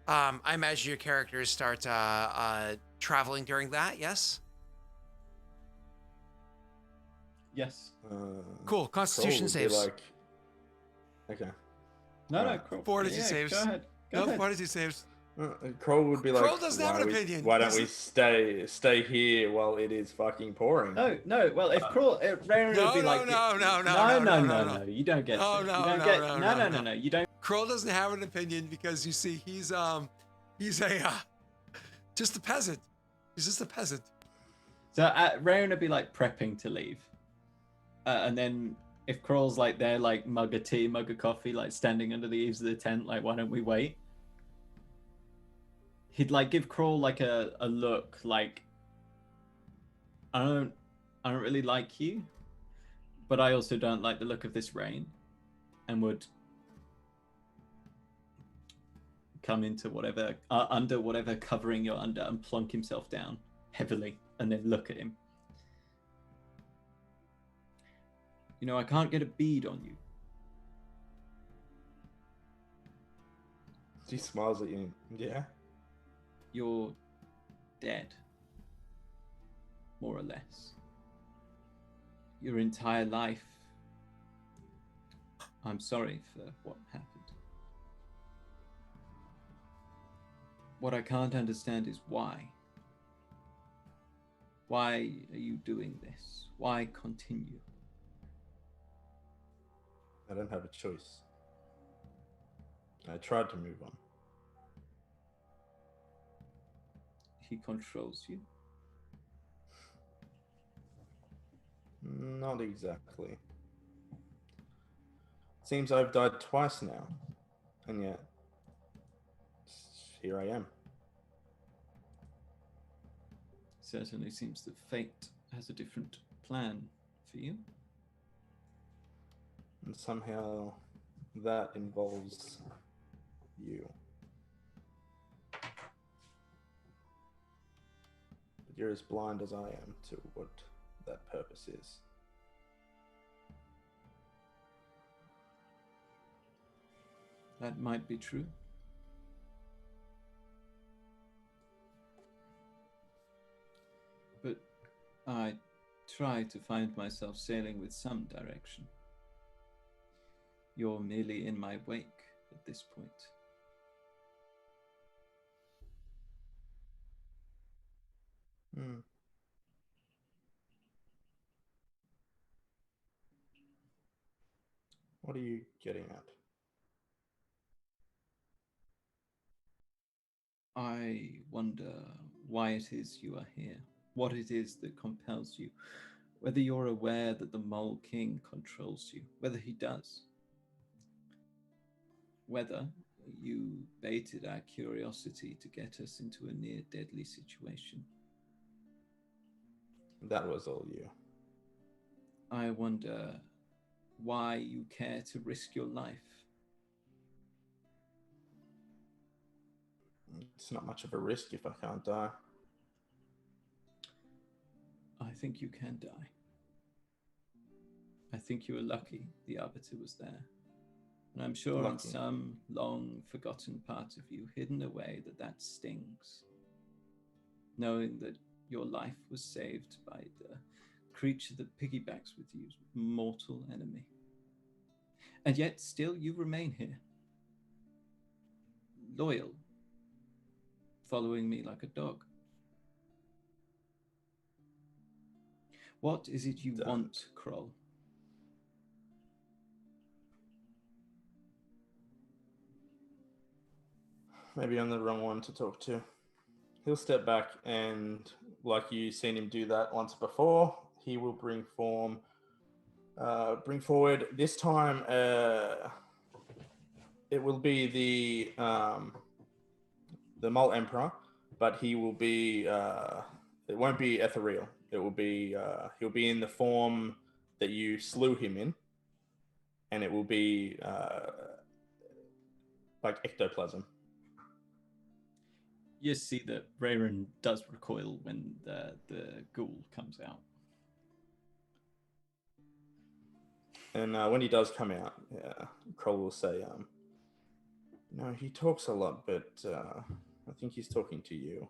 I imagine your characters start traveling during that, yes? Yes. Cool. Constitution saves. Like... Okay. No, Kroll. Fortitude saves. Go ahead. No, Fortitude saves. Kroll would be like, Kroll doesn't have an opinion. Why don't we stay here while it is fucking pouring? No. Well, if Kroll, Raerin would be like, no. You don't get. No. You don't. Kroll doesn't have an opinion because you see, he's just a peasant. He's just a peasant. So Raerin would be like prepping to leave, and then if Kroll's like there, like mug of tea, mug of coffee, like standing under the eaves of the tent, like why don't we wait? He'd like give Kroll like a look like, I don't really like you, but I also don't like the look of this rain, and would come into whatever under whatever covering you're under and plunk himself down heavily and then look at him. You know, I can't get a bead on you. She smiles at you. Yeah. You're dead, more or less. Your entire life. I'm sorry for what happened. What I can't understand is why. Why are you doing this? Why continue? I don't have a choice. I tried to move on. He controls you? Not exactly. Seems I've died twice now, and yet here I am. Certainly seems that fate has a different plan for you. And somehow that involves you. But you're as blind as I am to what that purpose is. That might be true. But I try to find myself sailing with some direction. You're merely in my wake at this point. What are you getting at? I wonder why it is you are here, what it is that compels you, whether you're aware that the Mole King controls you, whether he does, whether you baited our curiosity to get us into a near deadly situation. That was all you. I wonder why you care to risk your life. It's not much of a risk if I can't die. I think you can die. I think you were lucky the Arbiter was there. And I'm sure in Lucky. some long forgotten part of you, hidden away, that stings. Knowing that your life was saved by the creature that piggybacks with you's mortal enemy. And yet still you remain here. Loyal. Following me like a dog. What is it you want, Kroll? Maybe I'm the wrong one to talk to. He'll step back and, like you've seen him do that once before, he will bring forward. This time, it will be the Mole Emperor, but he will be. It won't be ethereal. It will be. He'll be in the form that you slew him in, and it will be like ectoplasm. You see that Raerin does recoil when the ghoul comes out. And when he does come out, Kroll will say, no, he talks a lot, but I think he's talking to you.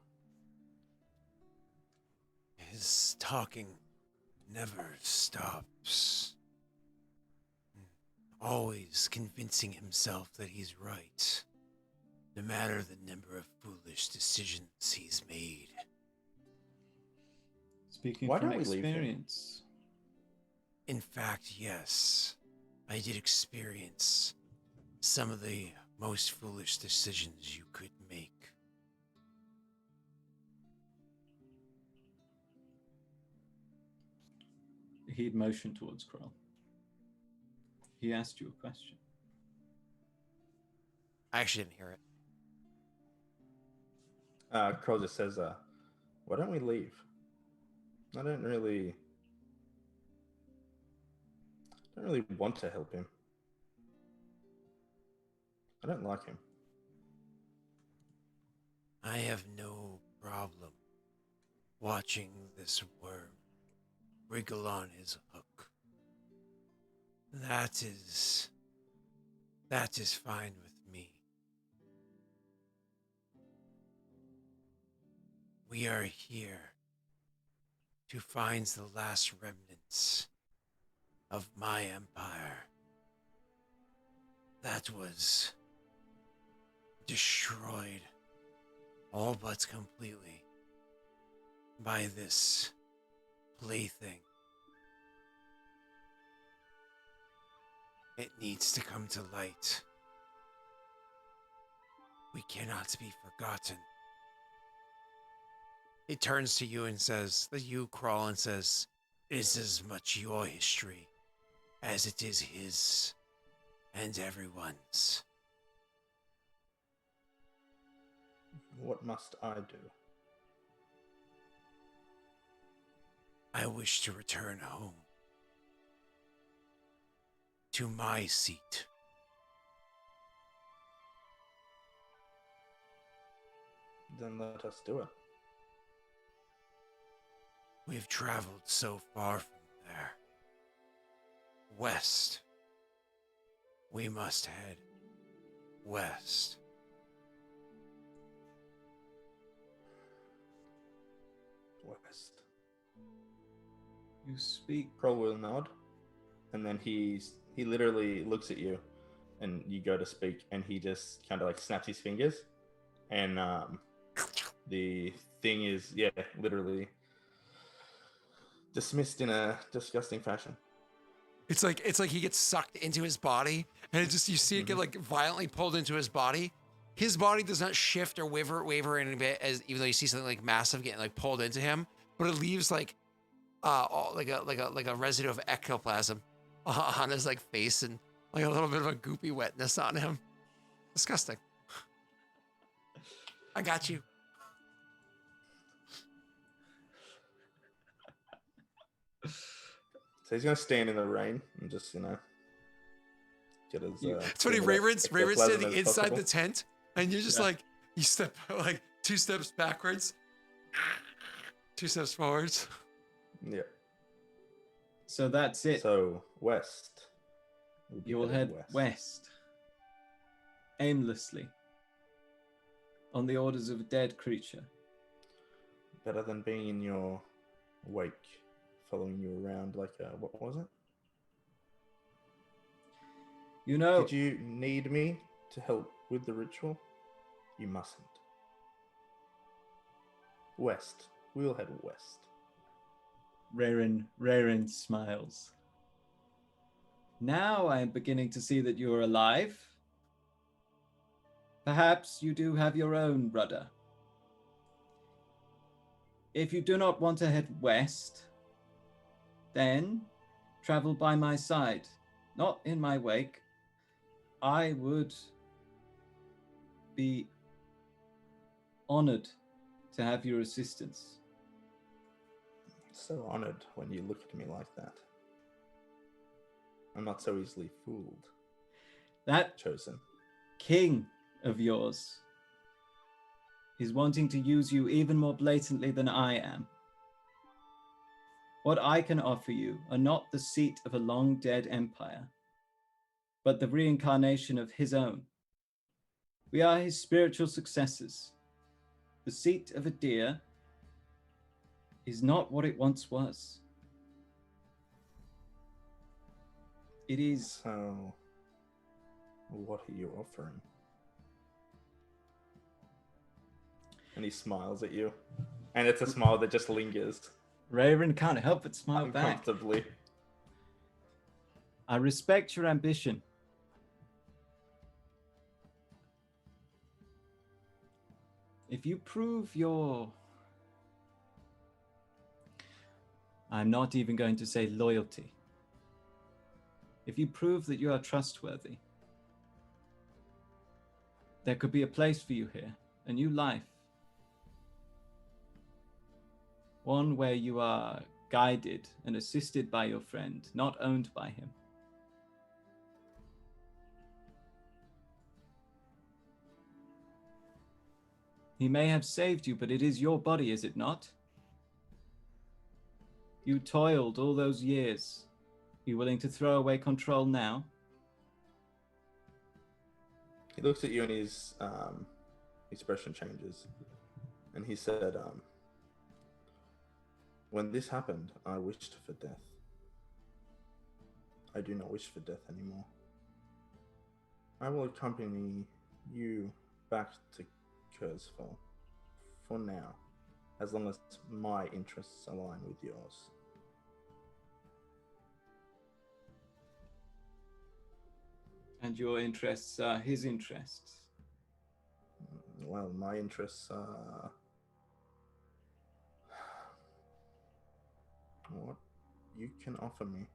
His talking never stops. Always convincing himself that he's right, no matter the number of foolish decisions he's made. Speaking Why from don't we leave him? experience. In fact, yes, I did experience some of the most foolish decisions you could make. He'd motion towards Kroll. He asked you a question. I actually didn't hear it. Kroll just says, why don't we leave? I don't really want to help him. I don't like him. I have no problem watching this worm wriggle on his hook. That is fine with me. We are here to find the last remnants of my empire that was destroyed all but completely by this plaything. It needs to come to light. We cannot be forgotten. He turns to you and says, that you crawl and says, it is as much your history as it is his and everyone's. What must I do? I wish to return home. To my seat. Then let us do it. We've traveled so far from there. West. We must head west. West. You speak. Kroll will nod, and then he literally looks at you, and you go to speak, and he just kind of like snaps his fingers, and the thing is, literally dismissed in a disgusting fashion. It's like he gets sucked into his body, and it just you see it get like violently pulled into his body, his body does not shift or waver in a bit, as even though you see something like massive getting like pulled into him, but it leaves like like a residue of ectoplasm on his like face and like a little bit of a goopy wetness on him. Disgusting. I got you. So he's gonna stand in the rain and just, get his. It's funny, Raerin's standing inside the tent, and you're just like, you step like 2 steps backwards, 2 steps forwards. Yeah. So that's it. So west. You will head west. Aimlessly. On the orders of a dead creature. Better than being in your wake, following you around like a, what was it? You know... Did you need me to help with the ritual? You mustn't. West. We'll head west. Raerin smiles. Now I am beginning to see that you are alive. Perhaps you do have your own rudder. If you do not want to head west, then travel by my side, not in my wake. I would be honored to have your assistance. So honored when you look at me like that. I'm not so easily fooled. That chosen king of yours is wanting to use you even more blatantly than I am. What I can offer you are not the seat of a long dead empire, but the reincarnation of his own. We are his spiritual successors. The seat of a deer is not what it once was. It is... So, what are you offering? And he smiles at you. And it's a smile that just lingers. Raerin can't help but smile back. Uncomfortably. I respect your ambition. If you prove your... I'm not even going to say loyalty. If you prove that you are trustworthy, there could be a place for you here, a new life. One where you are guided and assisted by your friend, not owned by him. He may have saved you, but it is your body, is it not? You toiled all those years. You willing to throw away control now? He looks at you and his expression changes. And he said, when this happened, I wished for death. I do not wish for death anymore. I will accompany you back to Kurzfall for now, as long as my interests align with yours. And your interests are his interests. Well, my interests are what you can offer me.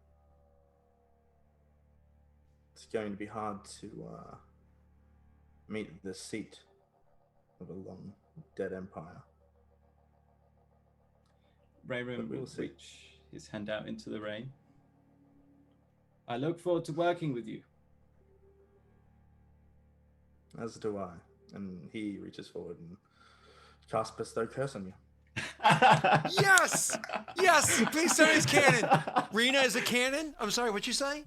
It's going to be hard to meet the seat of a long dead empire. Raerin will reach his hand out into the rain. I look forward to working with you. As do I. And he reaches forward and casts Bestow Curse on you. Yes! Yes! Please tell me it's canon. Rena is a canon? I'm sorry, what'd you say?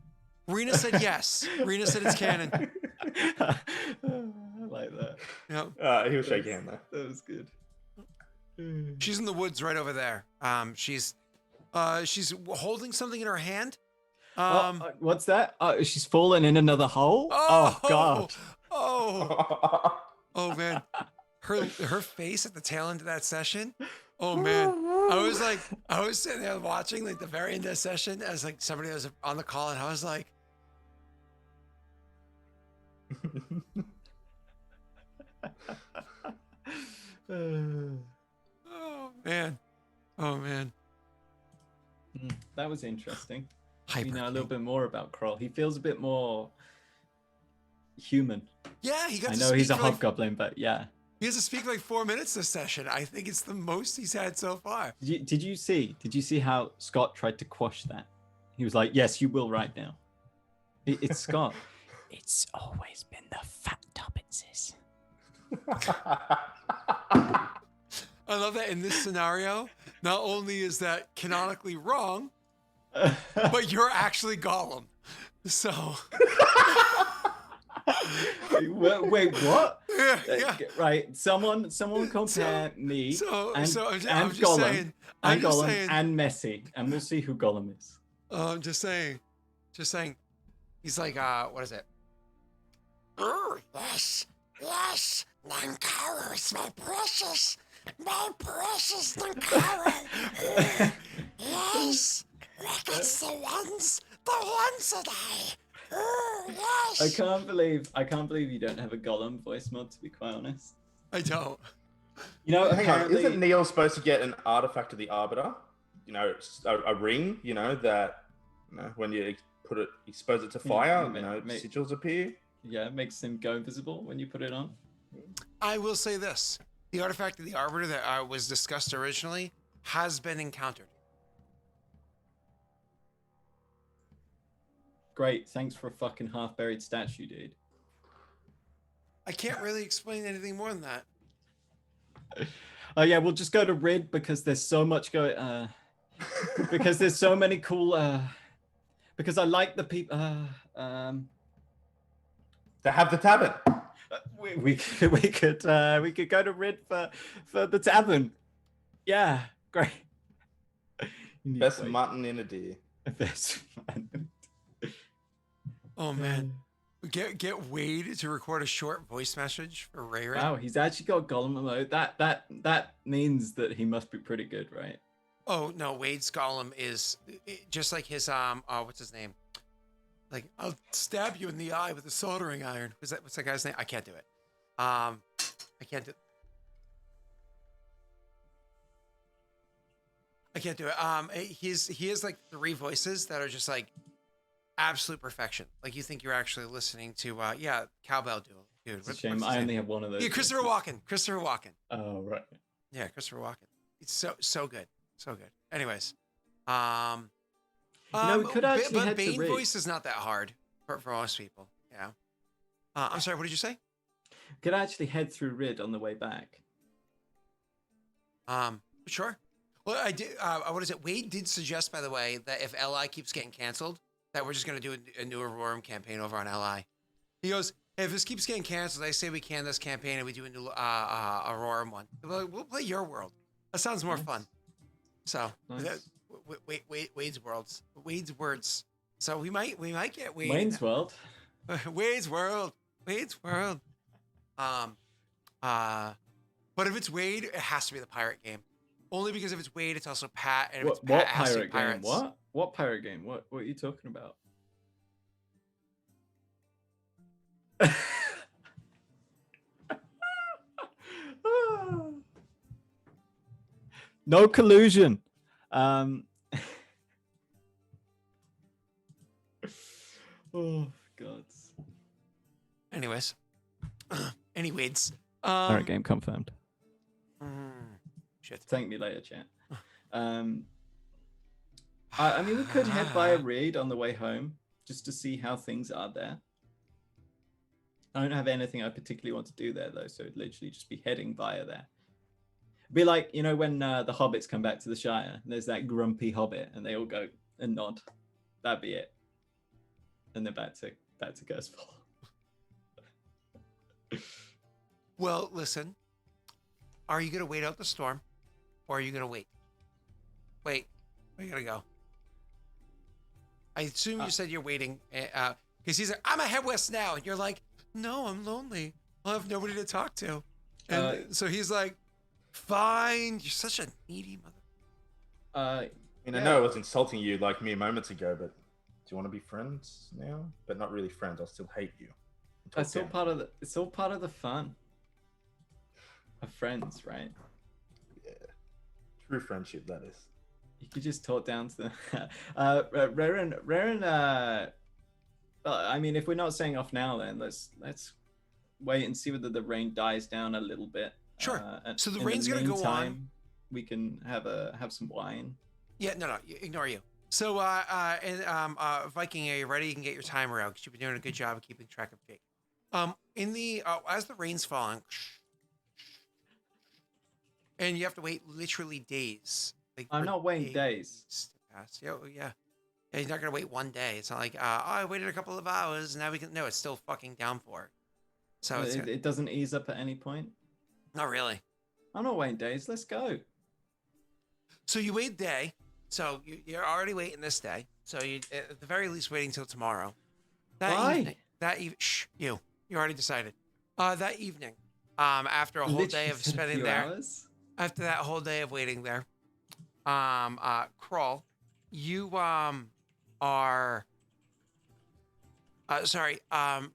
Rena said yes. Rena said it's canon. I like that. Yep. He was shaking hand there. That was good. She's in the woods right over there. She's holding something in her hand. What's that? Oh, she's fallen in another hole? Oh God. Oh man. Her face at the tail end of that session. Oh man. I was sitting there watching like the very end of the session as like somebody was on the call, and I was like, Oh man. Oh man. That was interesting. Hyper You know a King. little bit more about Kroll. He feels a bit more human. Yeah, he got I to know speak he's a for like, hobgoblin, but yeah. he has to speak like 4 minutes this session. I think it's the most he's had so far. Did you see how Scott tried to quash that? He was like, "Yes, you will right now." It's Scott. It's always been the fat Toppinses. I love that in this scenario, not only is that canonically wrong, but you're actually Gollum. So Wait, what? yeah. Right. Someone compare me and I'm just Gollum saying. and Gollum and Messi, and we'll see who Gollum is. I'm just saying. He's like, what is it? Oh, yes, Nankaros, my precious Nankaro. Yes, look at the ones today. Oh, yes. I can't believe you don't have a Gollum voice mod, to be quite honest. I don't. You know, Hang on, apparently, isn't Neil supposed to get an artifact of the Arbiter? You know, a ring, you know, that, you know, when you expose it to fire, sigils appear. Yeah, it makes him go invisible when you put it on. I will say this. The artifact of the Arbiter that was discussed originally has been encountered. Great, thanks for a fucking half-buried statue, dude. I can't really explain anything more than that. Oh yeah, we'll just go to Rid because there's so much because there's so many cool because I like the people To have the tavern. we could go to Rid for the tavern. Yeah, great. Best mutton in a deer. Best mutton. Oh man. Get Wade to record a short voice message for Raerin. Wow, he's actually got Gollum mode. That means that he must be pretty good, right? Oh no, Wade's Gollum is just like his what's his name? Like, I'll stab you in the eye with a soldering iron. What's that guy's name? I can't do it. I can't do it. He has like 3 voices that are just like absolute perfection. Like you think you're actually listening to cowbell dude. It's a shame I only have one of those. Yeah, Christopher Walken. Oh right. Yeah, Christopher Walken. It's so good. So good. Anyways. We could actually but head Bane to Rig. voice is not that hard for most people. Yeah. I'm sorry, what did you say? Could actually head through Rid on the way back. Sure. Well, I did. What is it? Wade did suggest, by the way, that if LI keeps getting canceled, that we're just going to do a new Aurorum campaign over on LI. He goes, if this keeps getting canceled, I say we can this campaign and we do a new Aurorum one. We'll play your world. That sounds more fun. So, Wade's words. So we might get Wade. Wayne's World. Wade's World. But if it's Wade, it has to be the pirate game. Only because if it's Wade, it's also Pat. And if it's Pat, What it has to be pirate game? pirates. What pirate game? What are you talking about? No collusion. Oh God. Anyways. Pirate game confirmed. Shit. Thank me later, chat. I mean, we could head via Reed on the way home just to see how things are there. I don't have anything I particularly want to do there, though, so it'd literally just be heading via there. It'd be like, you know, when the hobbits come back to the Shire, and there's that grumpy hobbit, and they all go and nod. That'd be it. And then back to Gersfall. Well, listen. Are you going to wait out the storm? Or are you going to wait? Wait. Where are you going to go? I assume you said you're waiting. Because he's like, I'm going to head west now. And you're like, no, I'm lonely. I'll have nobody to talk to. And so he's like, fine. You're such a needy mother. I know I was insulting you like mere moments ago, but do you want to be friends now? But not really friends. I'll still hate you. It's all part of the fun. of friends, right? Yeah. True friendship, that is. You could just talk down to them. Raerin, well, I mean, if we're not saying off now, then let's wait and see whether the rain dies down a little bit. Sure. And So the in rain's gonna go on. meantime, we can have some wine. Yeah, no, ignore you. So, Viking, are you ready? You can get your timer out because you've been doing a good job of keeping track of Jake. In the as the rain's falling, and you have to wait literally days. Like I'm for not waiting days. to pass. Yeah, yeah. Yeah, you're not gonna wait one day. It's not like I waited a couple of hours. Now we can. No, it's still fucking downpour. So it's It doesn't ease up at any point. not really. I'm not waiting days. Let's go. So you wait a day. So you're already waiting this day. So you at the very least waiting till tomorrow. Why? Evening, shh, you already decided. That evening, after a whole day of spending there, hours? after that whole day of waiting there, Crawl, you are.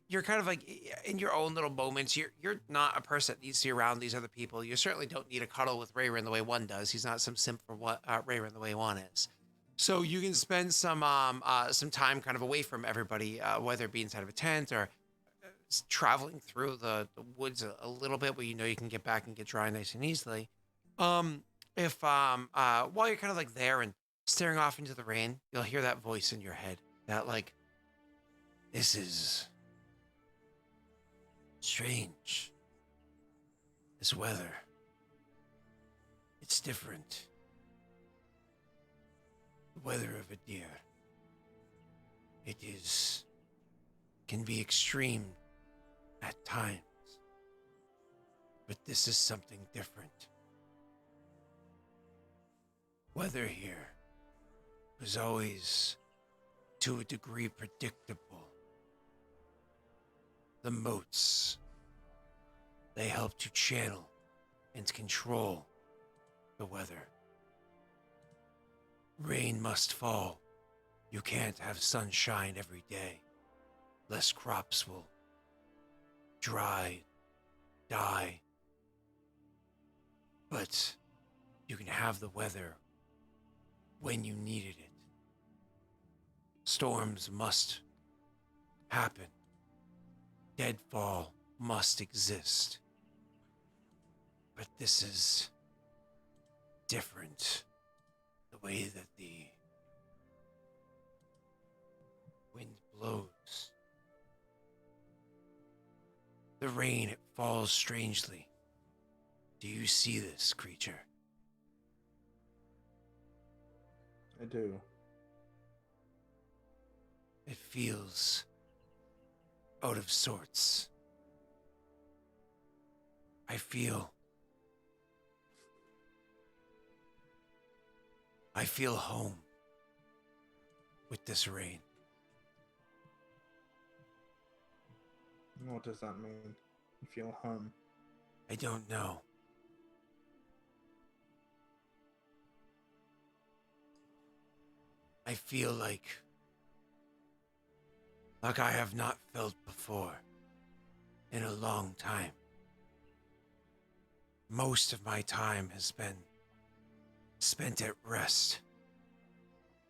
You're kind of like in your own little moments. You're not a person that needs to be around these other people. You certainly don't need a cuddle with Raerin the way one does. He's not some simp for what Raerin the way one is. So you can spend some time kind of away from everybody, whether it be inside of a tent or traveling through the woods a little bit, where you know you can get back and get dry nice and easily. If while you're kind of like there and staring off into the rain, you'll hear that voice in your head that like. This is strange. This weather. It's different. The weather of a deer. It can be extreme at times. But this is something different. Weather here was always, to a degree, predictable. The moats, they help to channel and control the weather. Rain must fall. You can't have sunshine every day, lest crops will dry, die. But you can have the weather when you needed it. Storms must happen. Deadfall must exist. But this is different. The way that the wind blows. The rain, it falls strangely. Do you see this, creature? I do. It feels out of sorts. I feel home with this rain. What does that mean? You feel home? I don't know. I feel like I have not felt before in a long time. Most of my time has been spent at rest,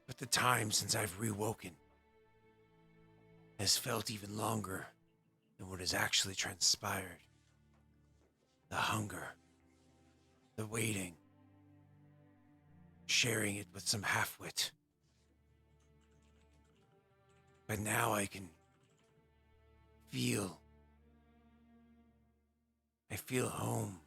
but the time since I've rewoken has felt even longer than what has actually transpired. The hunger, the waiting, sharing it with some half-wit. But now I can feel. I feel home.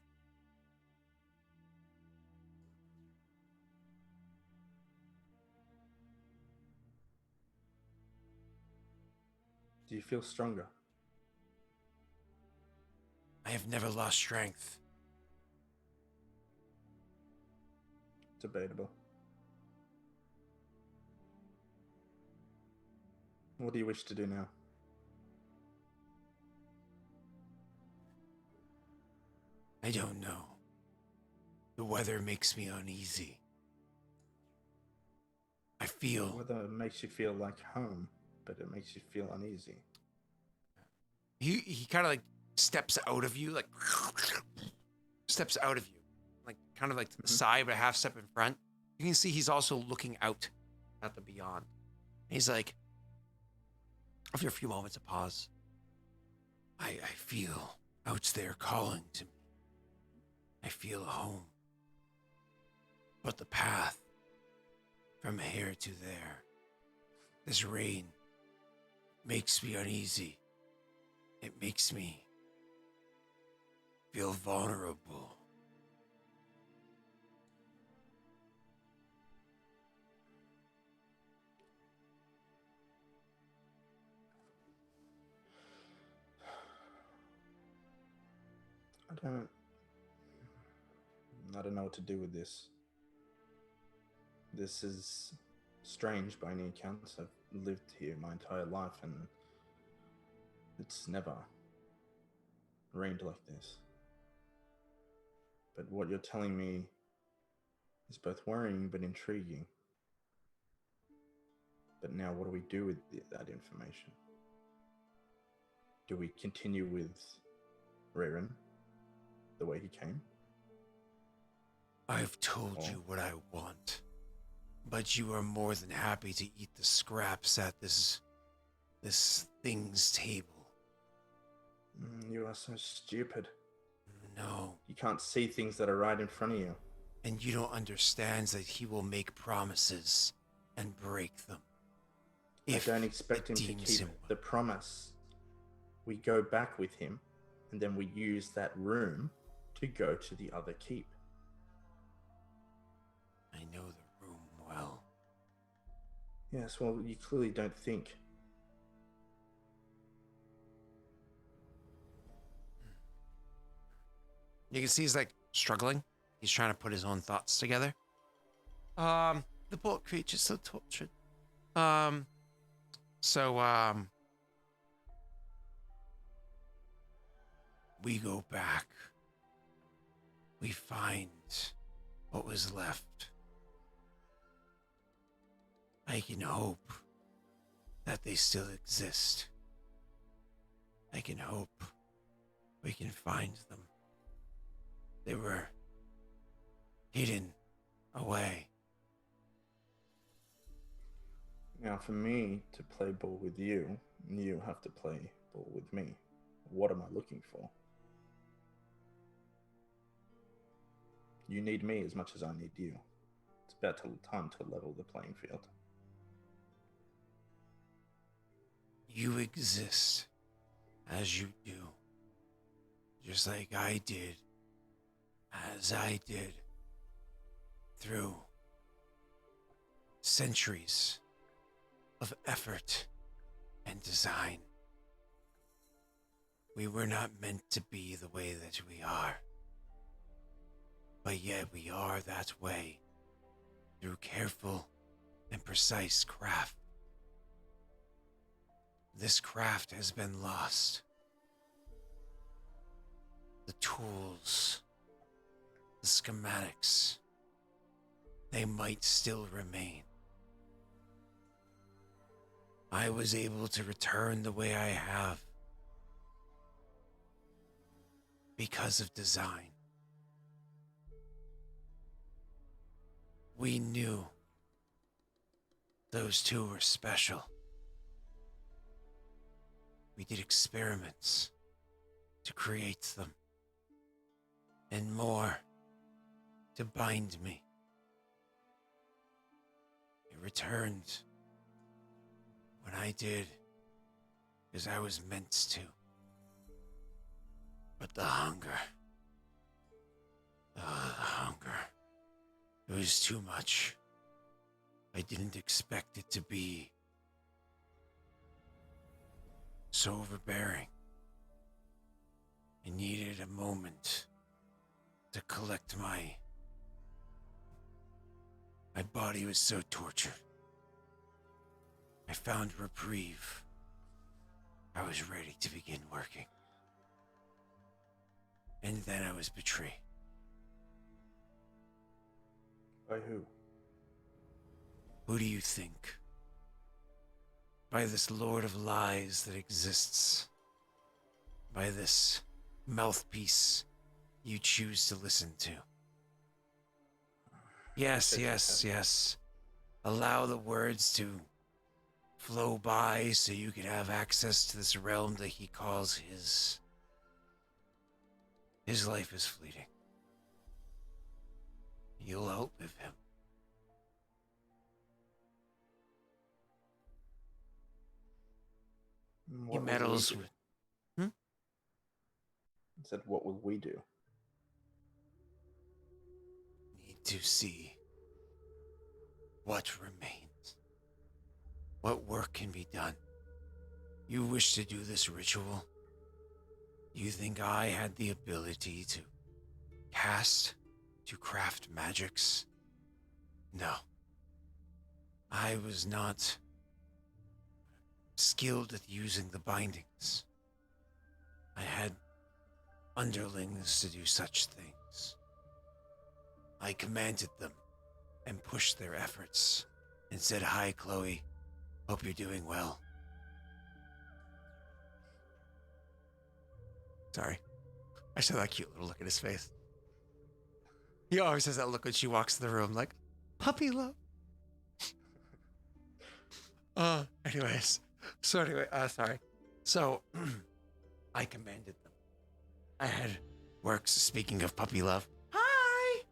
Do you feel stronger? I have never lost strength. Debatable. What do you wish to do now? I don't know. The weather makes me uneasy. I feel. Weather makes you feel like home, but it makes you feel uneasy. He kind of like steps out of you, like steps out of you, like kind of like to the side, but a half step in front. You can see he's also looking out at the beyond. He's like, after a few moments of pause, I feel out there calling to me. I feel a home. But the path from here to there, this rain makes me uneasy. It makes me feel vulnerable. I don't know what to do with this. This is strange by any accounts. I've lived here my entire life and it's never rained like this. But what you're telling me is both worrying but intriguing. But now what do we do with that information? Do we continue with Raerin the way he came? I've told you what I want, but you are more than happy to eat the scraps at this thing's table. You are so stupid. No. You can't see things that are right in front of you. And you don't understand that he will make promises and break them. I don't expect him to keep the promise. We go back with him, and then we use that room to go to the other keep. I know the room well. Yes, well, you clearly don't think. You can see he's like struggling. He's trying to put his own thoughts together. The poor creature's so tortured. We go back. We find what was left. I can hope that they still exist. I can hope we can find them. They were hidden away. Now, for me to play ball with you, you have to play ball with me. What am I looking for? You need me as much as I need you. It's about time to level the playing field. You exist as you do, just like I did, as I did, through centuries of effort and design. We were not meant to be the way that we are, but yet we are that way through careful and precise craft. This craft has been lost. The tools, the schematics, they might still remain. I was able to return the way I have because of design. We knew those two were special. We did experiments to create them, and more to bind me. It returned when I did as I was meant to. But the hunger, it was too much. I didn't expect it to be so overbearing. I needed a moment to collect my body was so tortured. I found reprieve. I was ready to begin working. And then I was betrayed. By who? Who do you think? By this Lord of Lies that exists. By this mouthpiece you choose to listen to. Yes, yes, yes. Allow the words to flow by so you can have access to this realm that he calls his. His life is fleeting. You'll outlive him. He What will meddles we do? with. I said, what will we do? Need to see what remains. What work can be done. You wish to do this ritual? You think I had the ability to craft magics? No. I was not skilled at using the bindings. I had underlings to do such things. I commanded them and pushed their efforts and said, "Hi, Chloe. Hope you're doing well." Sorry. I saw that cute little look at his face. He always has that look when she walks in the room, like, puppy love. Anyways. Sorry. So, I commanded them. I had works, speaking of puppy love. Hi!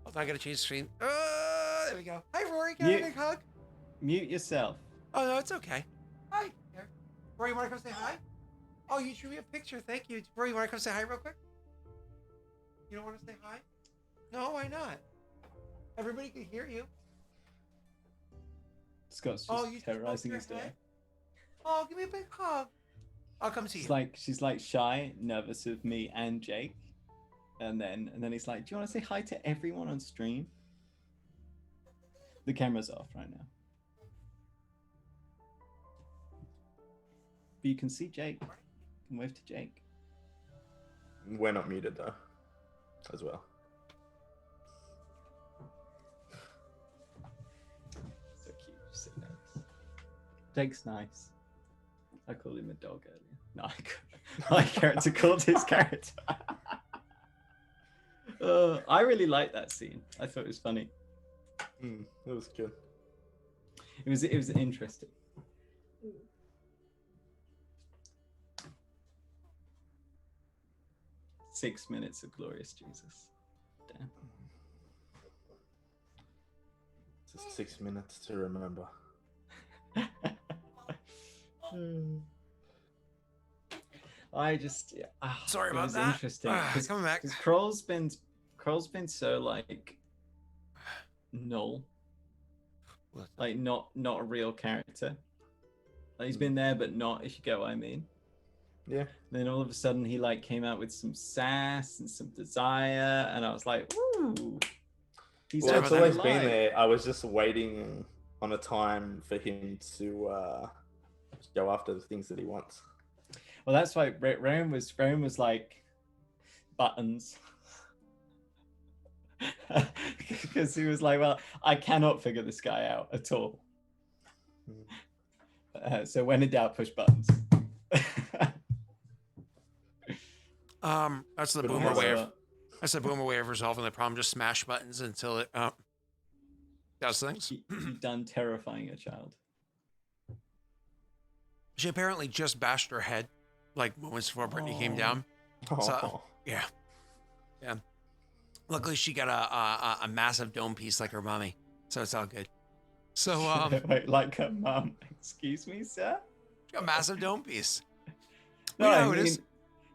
Hold on, I gotta change the screen. There we go. Hi, Rory. Can I have a big hug? Mute yourself. Oh, no, it's okay. Hi. Here. Rory, you wanna come say hi? Oh, you drew me a picture. Thank you. Rory, you wanna come say hi real quick? You don't wanna say hi? No, why not? Everybody can hear you. Scott's just you terrorizing spoke his your day. head? Oh, give me a big hug. I'll come to you. She's like shy, nervous of me and Jake. And then he's like, "Do you want to say hi to everyone on stream?" The camera's off right now. But you can see Jake. You can wave to Jake. We're not muted though, as well. So cute, so nice. Jake's nice. I called him a dog earlier. No, my character called his character. I really liked that scene. I thought it was funny. It was good. It was interesting. 6 minutes of glorious Jesus. Damn. Just 6 minutes to remember. I just Sorry it about was that. interesting. Coming back. Kroll's been so like null, like not a real character. Like, he's been there, but not, if you get what I mean. Yeah. And then all of a sudden he like came out with some sass and some desire, and I was like, ooh. He's Well, it's always alive. been there. I was just waiting on a time for him to go after the things that he wants. Well, that's why Raerin was like buttons. Because he was like, well, I cannot figure this guy out at all. So when in doubt, push buttons. That's the But boomer way. also- That's the boomer way of resolving the problem. Just smash buttons until it does things. You've done terrifying a child. She apparently just bashed her head, like moments before Brittany came Oh. down. Oh. So yeah. Luckily, she got a massive dome piece like her mommy, so it's all good. So Wait, like her mum. Excuse me, sir. a massive dome piece. No, We know I who it mean, is.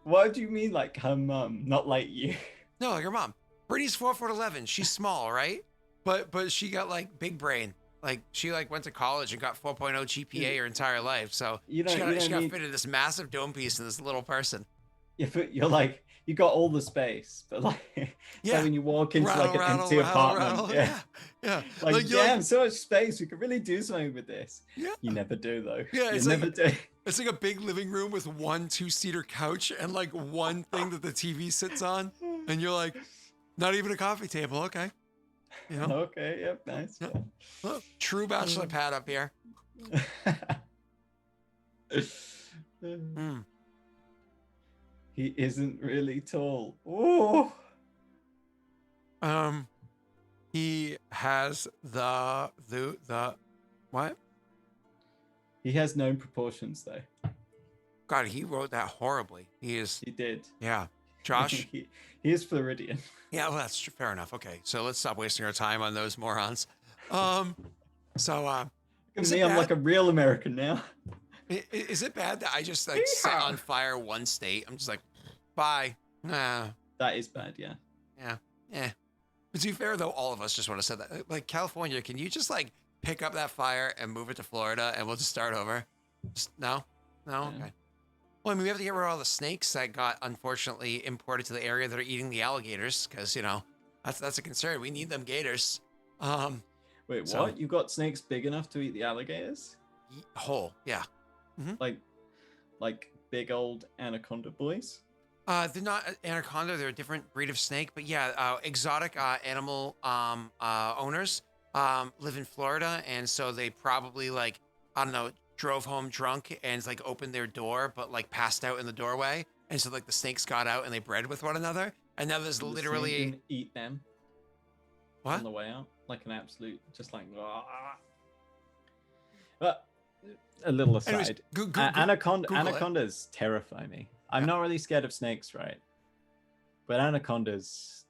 what do you mean, like her mum, not like you? No, like her mom. Brittany's 4'11". She's small, right? But she got like big brain. Like she like went to college and got 4.0 GPA her entire life. So You don't- she got, you don't she got need- fitted this massive dome piece in this little person. You're like, you got all the space, but like, it's Yeah. like when you walk into like an Rattle, empty rattle, apartment. rattle. Yeah. Yeah. Like, you're damn, so much space. We could really do something with this. Yeah. You never do, though. Yeah, you it's never like- do. It's like a big living room with one 2-seater couch and like one thing that the TV sits on. And you're like, not even a coffee table. Okay. You know, Okay, yep, nice. Yeah. Look, true bachelor pad up here. Yeah. He isn't really tall. Oh. He has the what? He has known proportions though. God, he wrote that horribly. He is. He did. Yeah, Josh. he is Floridian. Yeah, well, that's fair enough. Okay, so let's stop wasting our time on those morons. So is it I'm bad? like a real American now. Is it bad that I just like set on fire one state? I'm just like, bye. Nah. That is bad, yeah. Yeah. But to be fair, though, all of us just want to say that. Like, California, can you just, like, pick up that fire and move it to Florida and we'll just start over? Just, no? No? Yeah. Okay. Well, I mean, we have to get rid of all the snakes that got, unfortunately, imported to the area that are eating the alligators because, you know, that's a concern. We need them gators. Wait, So- what? You got snakes big enough to eat the alligators? Whole, yeah. Like big old anaconda boys? They're not anaconda. They're a different breed of snake. But yeah, exotic animal owners live in Florida, and so they probably like I don't know, drove home drunk and like opened their door, but like passed out in the doorway, and so like the snakes got out and they bred with one another, and now there's And the literally snake didn't eat them what? on the way out, like an absolute, just like. But a little aside, Anyways, Google. anacondas terrify me. I'm not really scared of snakes, right? But anacondas,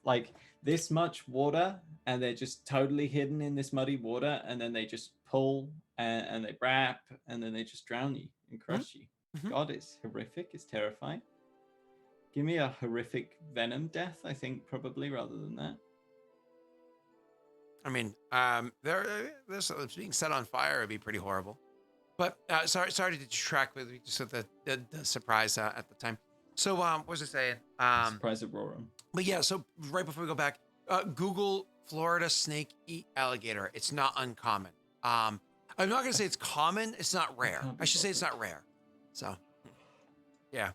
like this much water, and they're just totally hidden in this muddy water, and then they just pull and they wrap, and then they just drown you and crush you. Mhm. God, it's horrific. It's terrifying. Give me a horrific venom death, I think, probably, rather than that. I mean, this being set on fire would be pretty horrible. But sorry to detract with just the surprise at the time. So what was I saying? Surprise Aurorum. But yeah, so right before we go back, Google Florida snake eat alligator. It's not uncommon. I'm not gonna say it's common. It's not rare. I should say it's not rare. So yeah,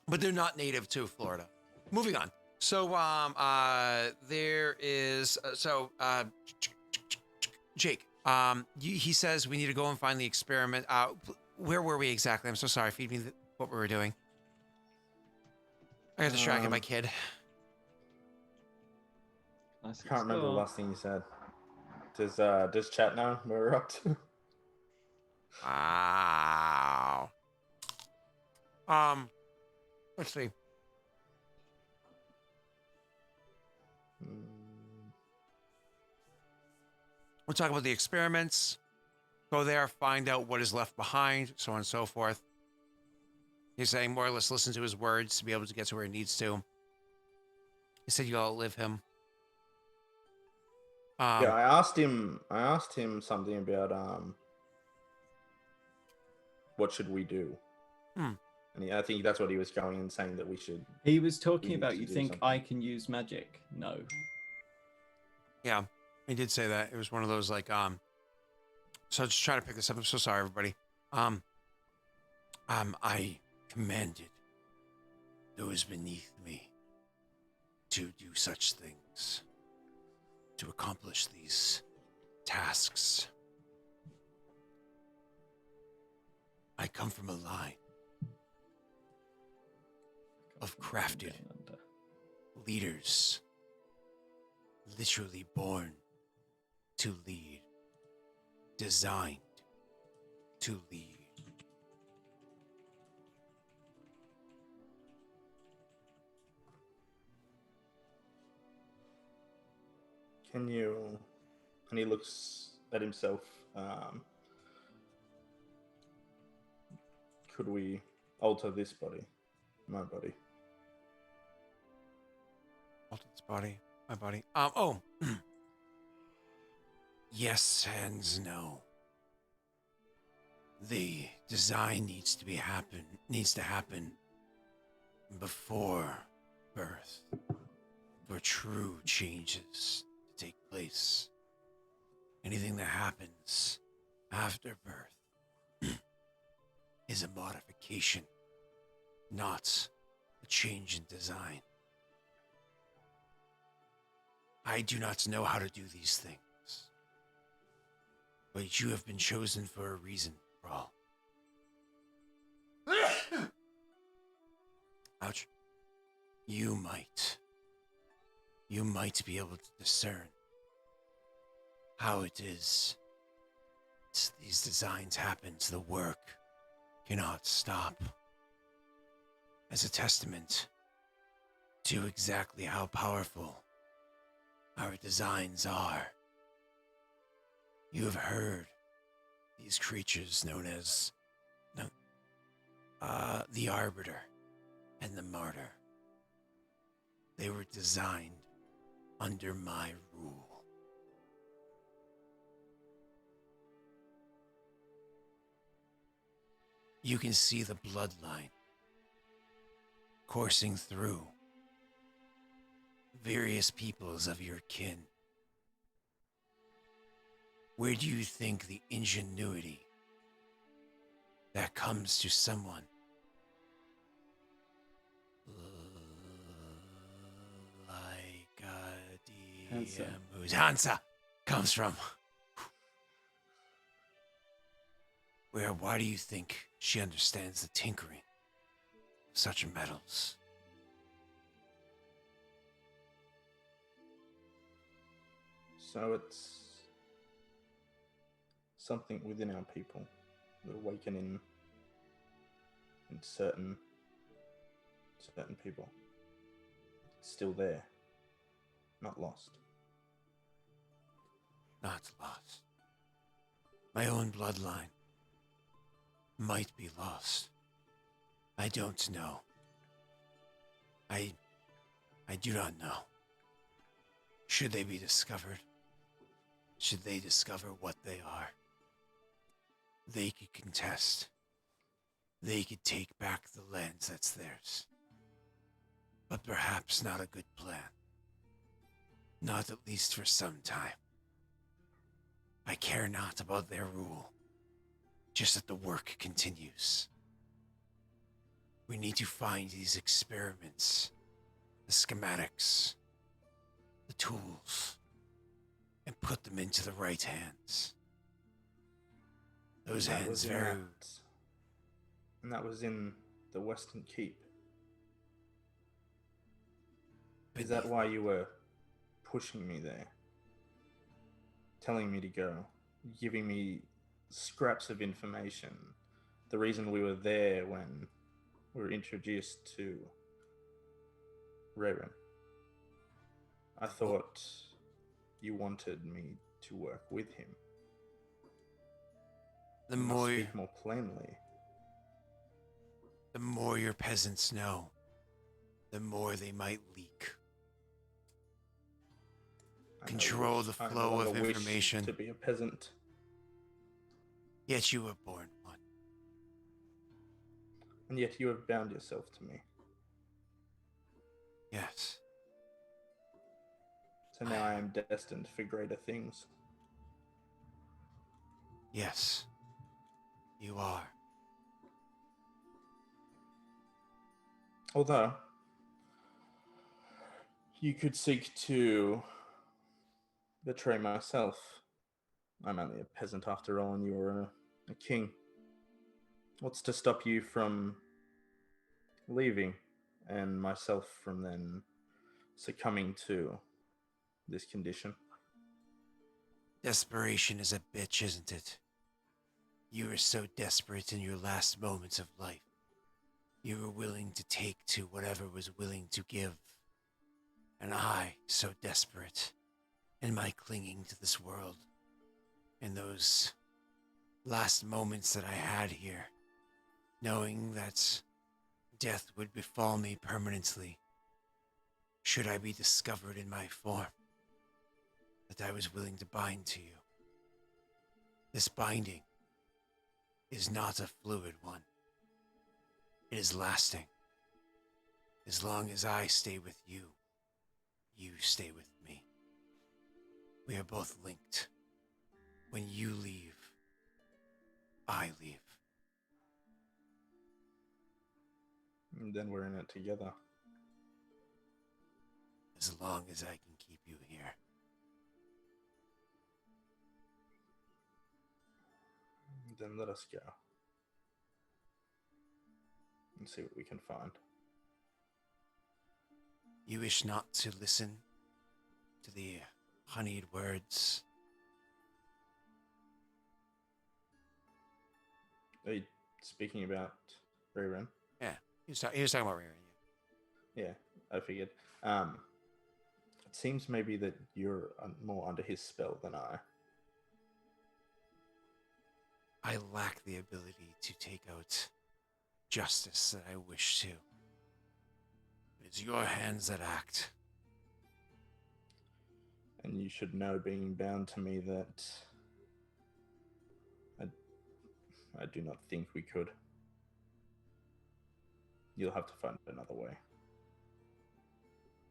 but they're not native to Florida. Moving on. So there is Jake. He says we need to go and find the experiment. Where were we exactly? I'm so sorry. Feed me what we were doing. I got distracted by kid. I can't remember the last thing you said. Does chat know where we're up to? Wow. Let's see. We'll talk about the experiments. Go there, find out what is left behind, so on and so forth. He's saying more or less listen to his words to be able to get to where he needs to. He said you'll outlive him. Yeah, I asked him something about what should we do? And I think that's what he was going and saying that we should. He was talking need about to you do think something. I can use magic? No. Yeah, he did say that. It was one of those like so just trying to pick this up. I'm so sorry, everybody. I commanded those beneath me to do such things, to accomplish these tasks. I come from a line of crafted leaders, literally born to lead, designed to lead. Can you? And he looks at himself. Could we alter this body, my body? Alter this body, my body. Yes and no. The design needs to happen before birth for true changes to take place. Anything that happens after birth is a modification, not a change in design. I do not know how to do these things, but you have been chosen for a reason, Brawl. Ouch. You might. You might be able to discern how it is these designs happen so the work cannot stop. As a testament to exactly how powerful our designs are. You have heard these creatures known as the Arbiter and the Martyr. They were designed under my rule. You can see the bloodline coursing through various peoples of your kin. Where do you think the ingenuity that comes to someone like a Hansa. DM who's Hansa comes from? Why do you think she understands the tinkering of such metals? So it's something within our people, the awakening in certain people. It's still there, not lost. Not lost. My own bloodline might be lost. I don't know. I do not know. Should they be discovered? Should they discover what they are? They could contest. They could take back the lands that's theirs. But perhaps not a good plan. Not at least for some time. I care not about their rule. Just that the work continues. We need to find these experiments, the schematics, the tools, and put them into the right hands. Those hands very... And that was in the Western Keep. Is that why you were pushing me there? Telling me to go? Giving me scraps of information? The reason we were there when we were introduced to Raerin? I thought you wanted me to work with him. The more speak more plainly. The more your peasants know, the more they might leak. Control the flow of information. To be a peasant. Yet you were born one. And yet you have bound yourself to me. Yes. So now I am destined for greater things. Yes. You are. Although, you could seek to betray myself. I'm only a peasant after all, and you are a king. What's to stop you from leaving, and myself from then succumbing to this condition? Desperation is a bitch, isn't it? You were so desperate in your last moments of life. You were willing to take to whatever was willing to give. And I, so desperate in my clinging to this world. In those last moments that I had here, knowing that death would befall me permanently, should I be discovered in my form, that I was willing to bind to you. This binding is not a fluid one. It is lasting. As long as I stay with you, you stay with me. We are both linked. When you leave, I leave. And then we're in it together. As long as I can keep you here. Then let us go. And see what we can find. You wish not to listen to the honeyed words. Are you speaking about Raerin? Yeah, he was talking about Raerin. Yeah, I figured. It seems maybe that you're more under his spell than I. I lack the ability to take out justice that I wish to. It's your hands that act. And you should know, being bound to me, that I do not think we could. You'll have to find another way.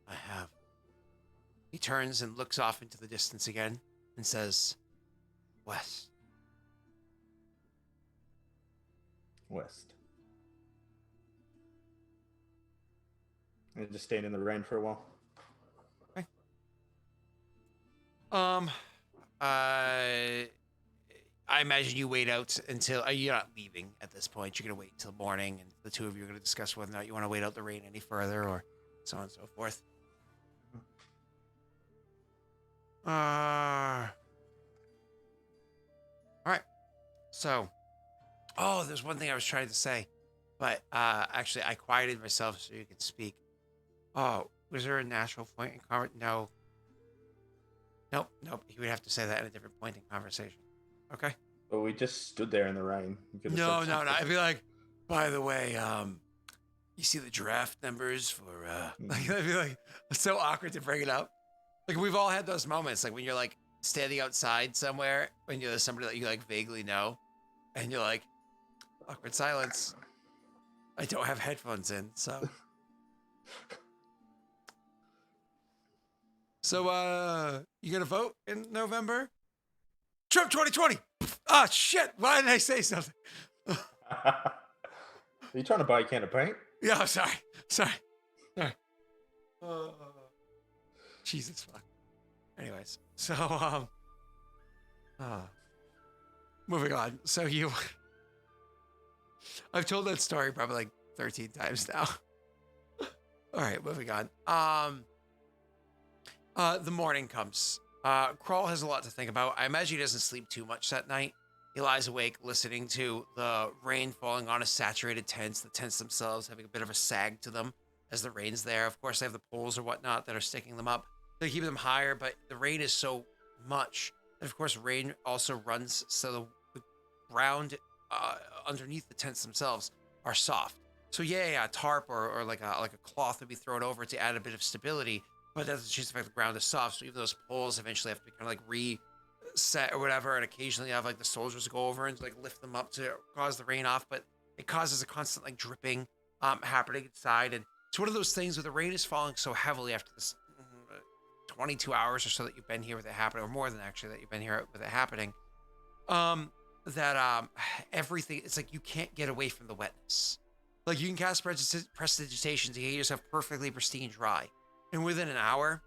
I have. He turns and looks off into the distance again and says, West. West. And just staying in the rain for a while. Okay. I imagine you wait out until you're not leaving at this point. You're gonna wait until morning, and the two of you are gonna discuss whether or not you want to wait out the rain any further, or so on and so forth. All right. So, there's one thing I was trying to say, but actually I quieted myself so you can speak. Oh, was there a natural point in conversation? No. Nope. He would have to say that at a different point in conversation. Okay. But we just stood there in the rain. You could have No. said something. I'd be like, by the way, you see the draft numbers for like, I'd be like, it's so awkward to bring it up. Like, we've all had those moments, like when you're like standing outside somewhere when you're somebody that you like vaguely know, and you're like, awkward silence. I don't have headphones in, so. So, you gonna vote in November? Trump 2020. Oh shit! Why did I say something? Are you trying to buy a can of paint? Yeah, sorry. Jesus fuck. Anyways, so moving on. So I've told that story probably like 13 times now. All right, moving on. The morning comes. Crawl has a lot to think about. I imagine he doesn't sleep too much that night. He lies awake listening to the rain falling on his saturated tents, the tents themselves having a bit of a sag to them as the rain's there. Of course, they have the poles or whatnot that are sticking them up. They keep them higher, but the rain is so much. And of course, rain also runs, so the ground underneath the tents themselves are soft. So yeah, a tarp or like a cloth would be thrown over to add a bit of stability, but that doesn't change the fact the ground is soft. So even those poles eventually have to be kind of like reset or whatever, and occasionally you have like the soldiers go over and like lift them up to cause the rain off, but it causes a constant like dripping happening inside. And it's one of those things where the rain is falling so heavily after this 22 hours or so that you've been here with it happening, or more than actually that you've been here with it happening, that everything, it's like you can't get away from the wetness. Like, you can cast prestidigitation to get yourself perfectly pristine dry, and within an hour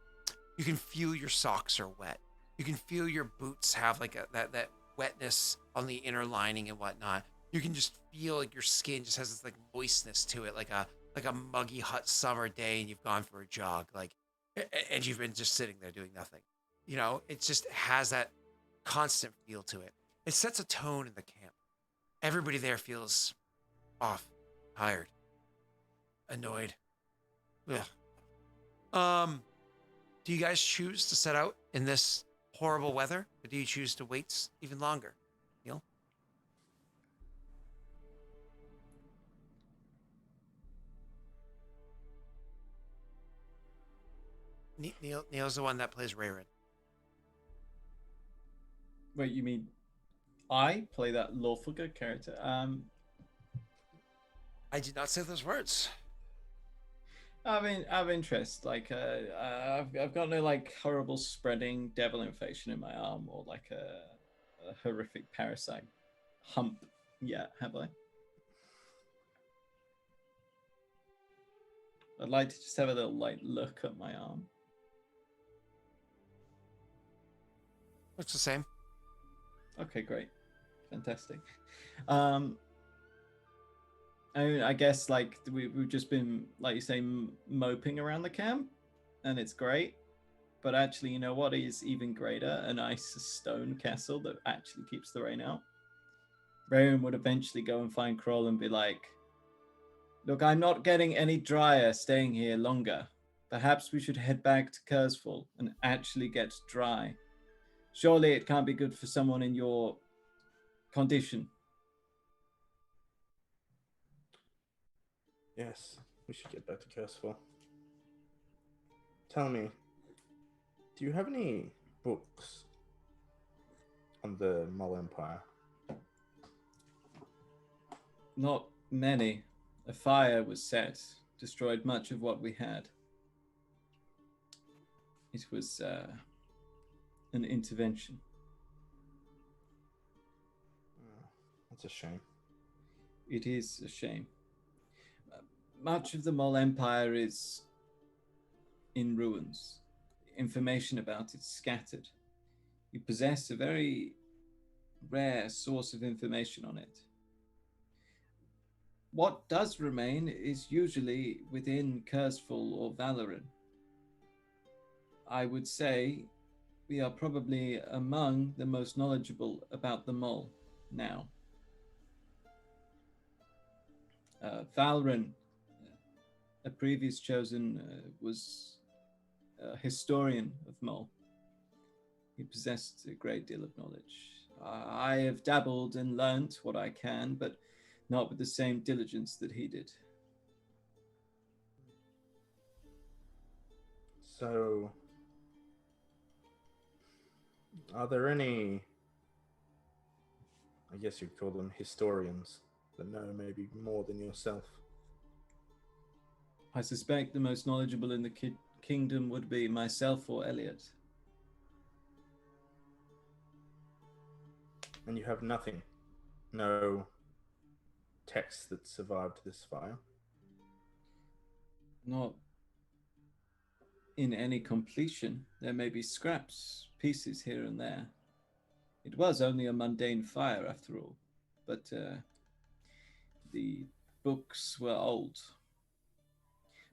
you can feel your socks are wet. You can feel your boots have like that wetness on the inner lining and whatnot. You can just feel like your skin just has this like moistness to it, like a muggy hot summer day and you've gone for a jog, like, and you've been just sitting there doing nothing. You know, it just has that constant feel to it. It sets a tone in the camp. Everybody there feels off, tired, annoyed. Ugh. Do you guys choose to set out in this horrible weather, or do you choose to wait even longer? Neil? Neil's the one that plays Raerin. Wait, you mean I play that lawful good character? I did not say those words. I mean, I have interest. Like, I've got no like horrible spreading devil infection in my arm or like a horrific parasite hump yet, have I? I'd like to just have a little like look at my arm. Looks the same. Okay, great, fantastic. I mean, I guess like we've just been, like you say, moping around the camp. and it's great. But actually, you know what is even greater? An ice stone castle that actually keeps the rain out. Raerin would eventually go and find Kroll and be like, look, I'm not getting any drier staying here longer. Perhaps we should head back to Kurzful and actually get dry. Surely it can't be good for someone in your condition. Yes, we should get back to Curseful. Tell me, do you have any books on the Mole Empire? Not many. A fire was set, destroyed much of what we had. It was an intervention. That's a shame. It is a shame. Much of the Mole Empire is in ruins. Information about it scattered. You possess a very rare source of information on it. What does remain is usually within Kurzful or Valoran. I would say we are probably among the most knowledgeable about the mole now. Valrin, a previous chosen, was a historian of mole. He possessed a great deal of knowledge. I have dabbled and learnt what I can, but not with the same diligence that he did. So, are there any, I guess you'd call them historians, that know maybe more than yourself? I suspect the most knowledgeable in the kingdom would be myself or Elliot. And you have nothing? No text that survived this fire? Not in any completion. There may be scraps, pieces here and there. It was only a mundane fire after all, but the books were old.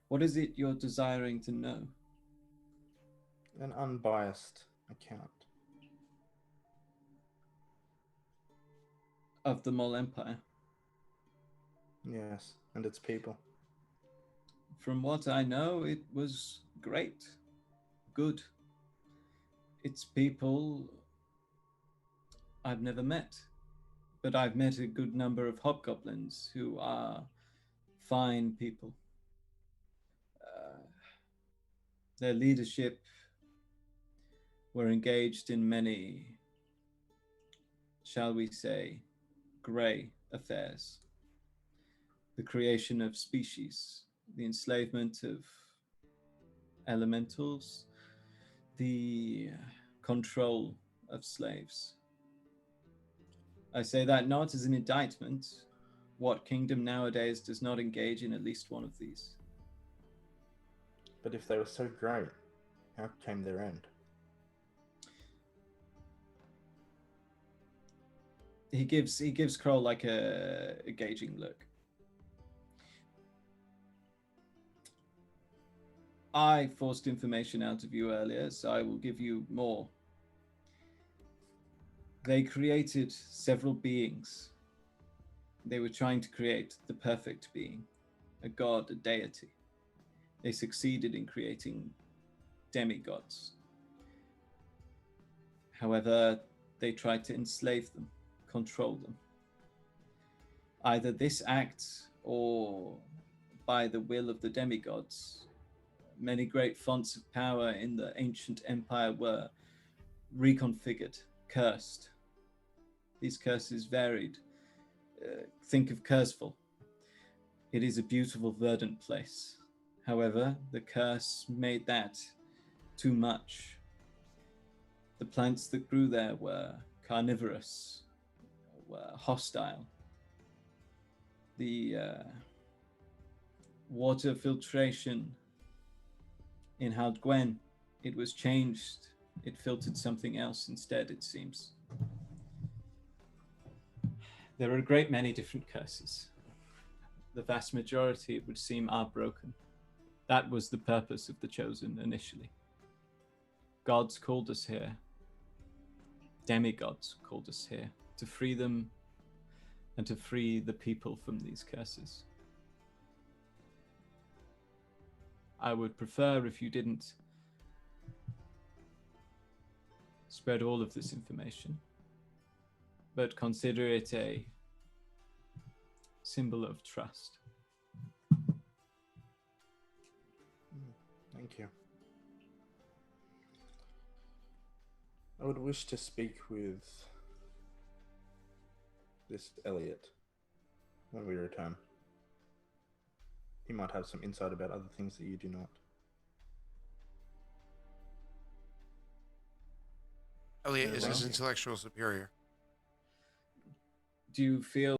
What is it you're desiring to know? An unbiased account. Of the Mole Empire? Yes, and its people. From what I know, it was great. Good. Its people I've never met, but I've met a good number of hobgoblins who are fine people. Their leadership were engaged in many, shall we say, grey affairs. The creation of species, the enslavement of elementals, the control of slaves. I say that not as an indictment. What kingdom nowadays does not engage in at least one of these? But if they were so great, how came their end? He gives Kroll like a gauging look. I forced information out of you earlier, so I will give you more. They created several beings. They were trying to create the perfect being, a god, a deity. They succeeded in creating demigods. However, they tried to enslave them, control them. Either this act or by the will of the demigods, many great fonts of power in the ancient empire were reconfigured, cursed. These curses varied. Think of Kurzful. It is a beautiful, verdant place. However, the curse made that too much. The plants that grew there were carnivorous, were hostile. The water filtration in Haldgwen, it was changed. It filtered something else instead, it seems. There are a great many different curses. The vast majority, it would seem, are broken. That was the purpose of the Chosen initially. Gods called us here. Demigods called us here to free them and to free the people from these curses. I would prefer if you didn't spread all of this information, but consider it a symbol of trust. Thank you. I would wish to speak with this Elliot when we return. He might have some insight about other things that you do not. Elliot is his Well. intellectual superior. Do you feel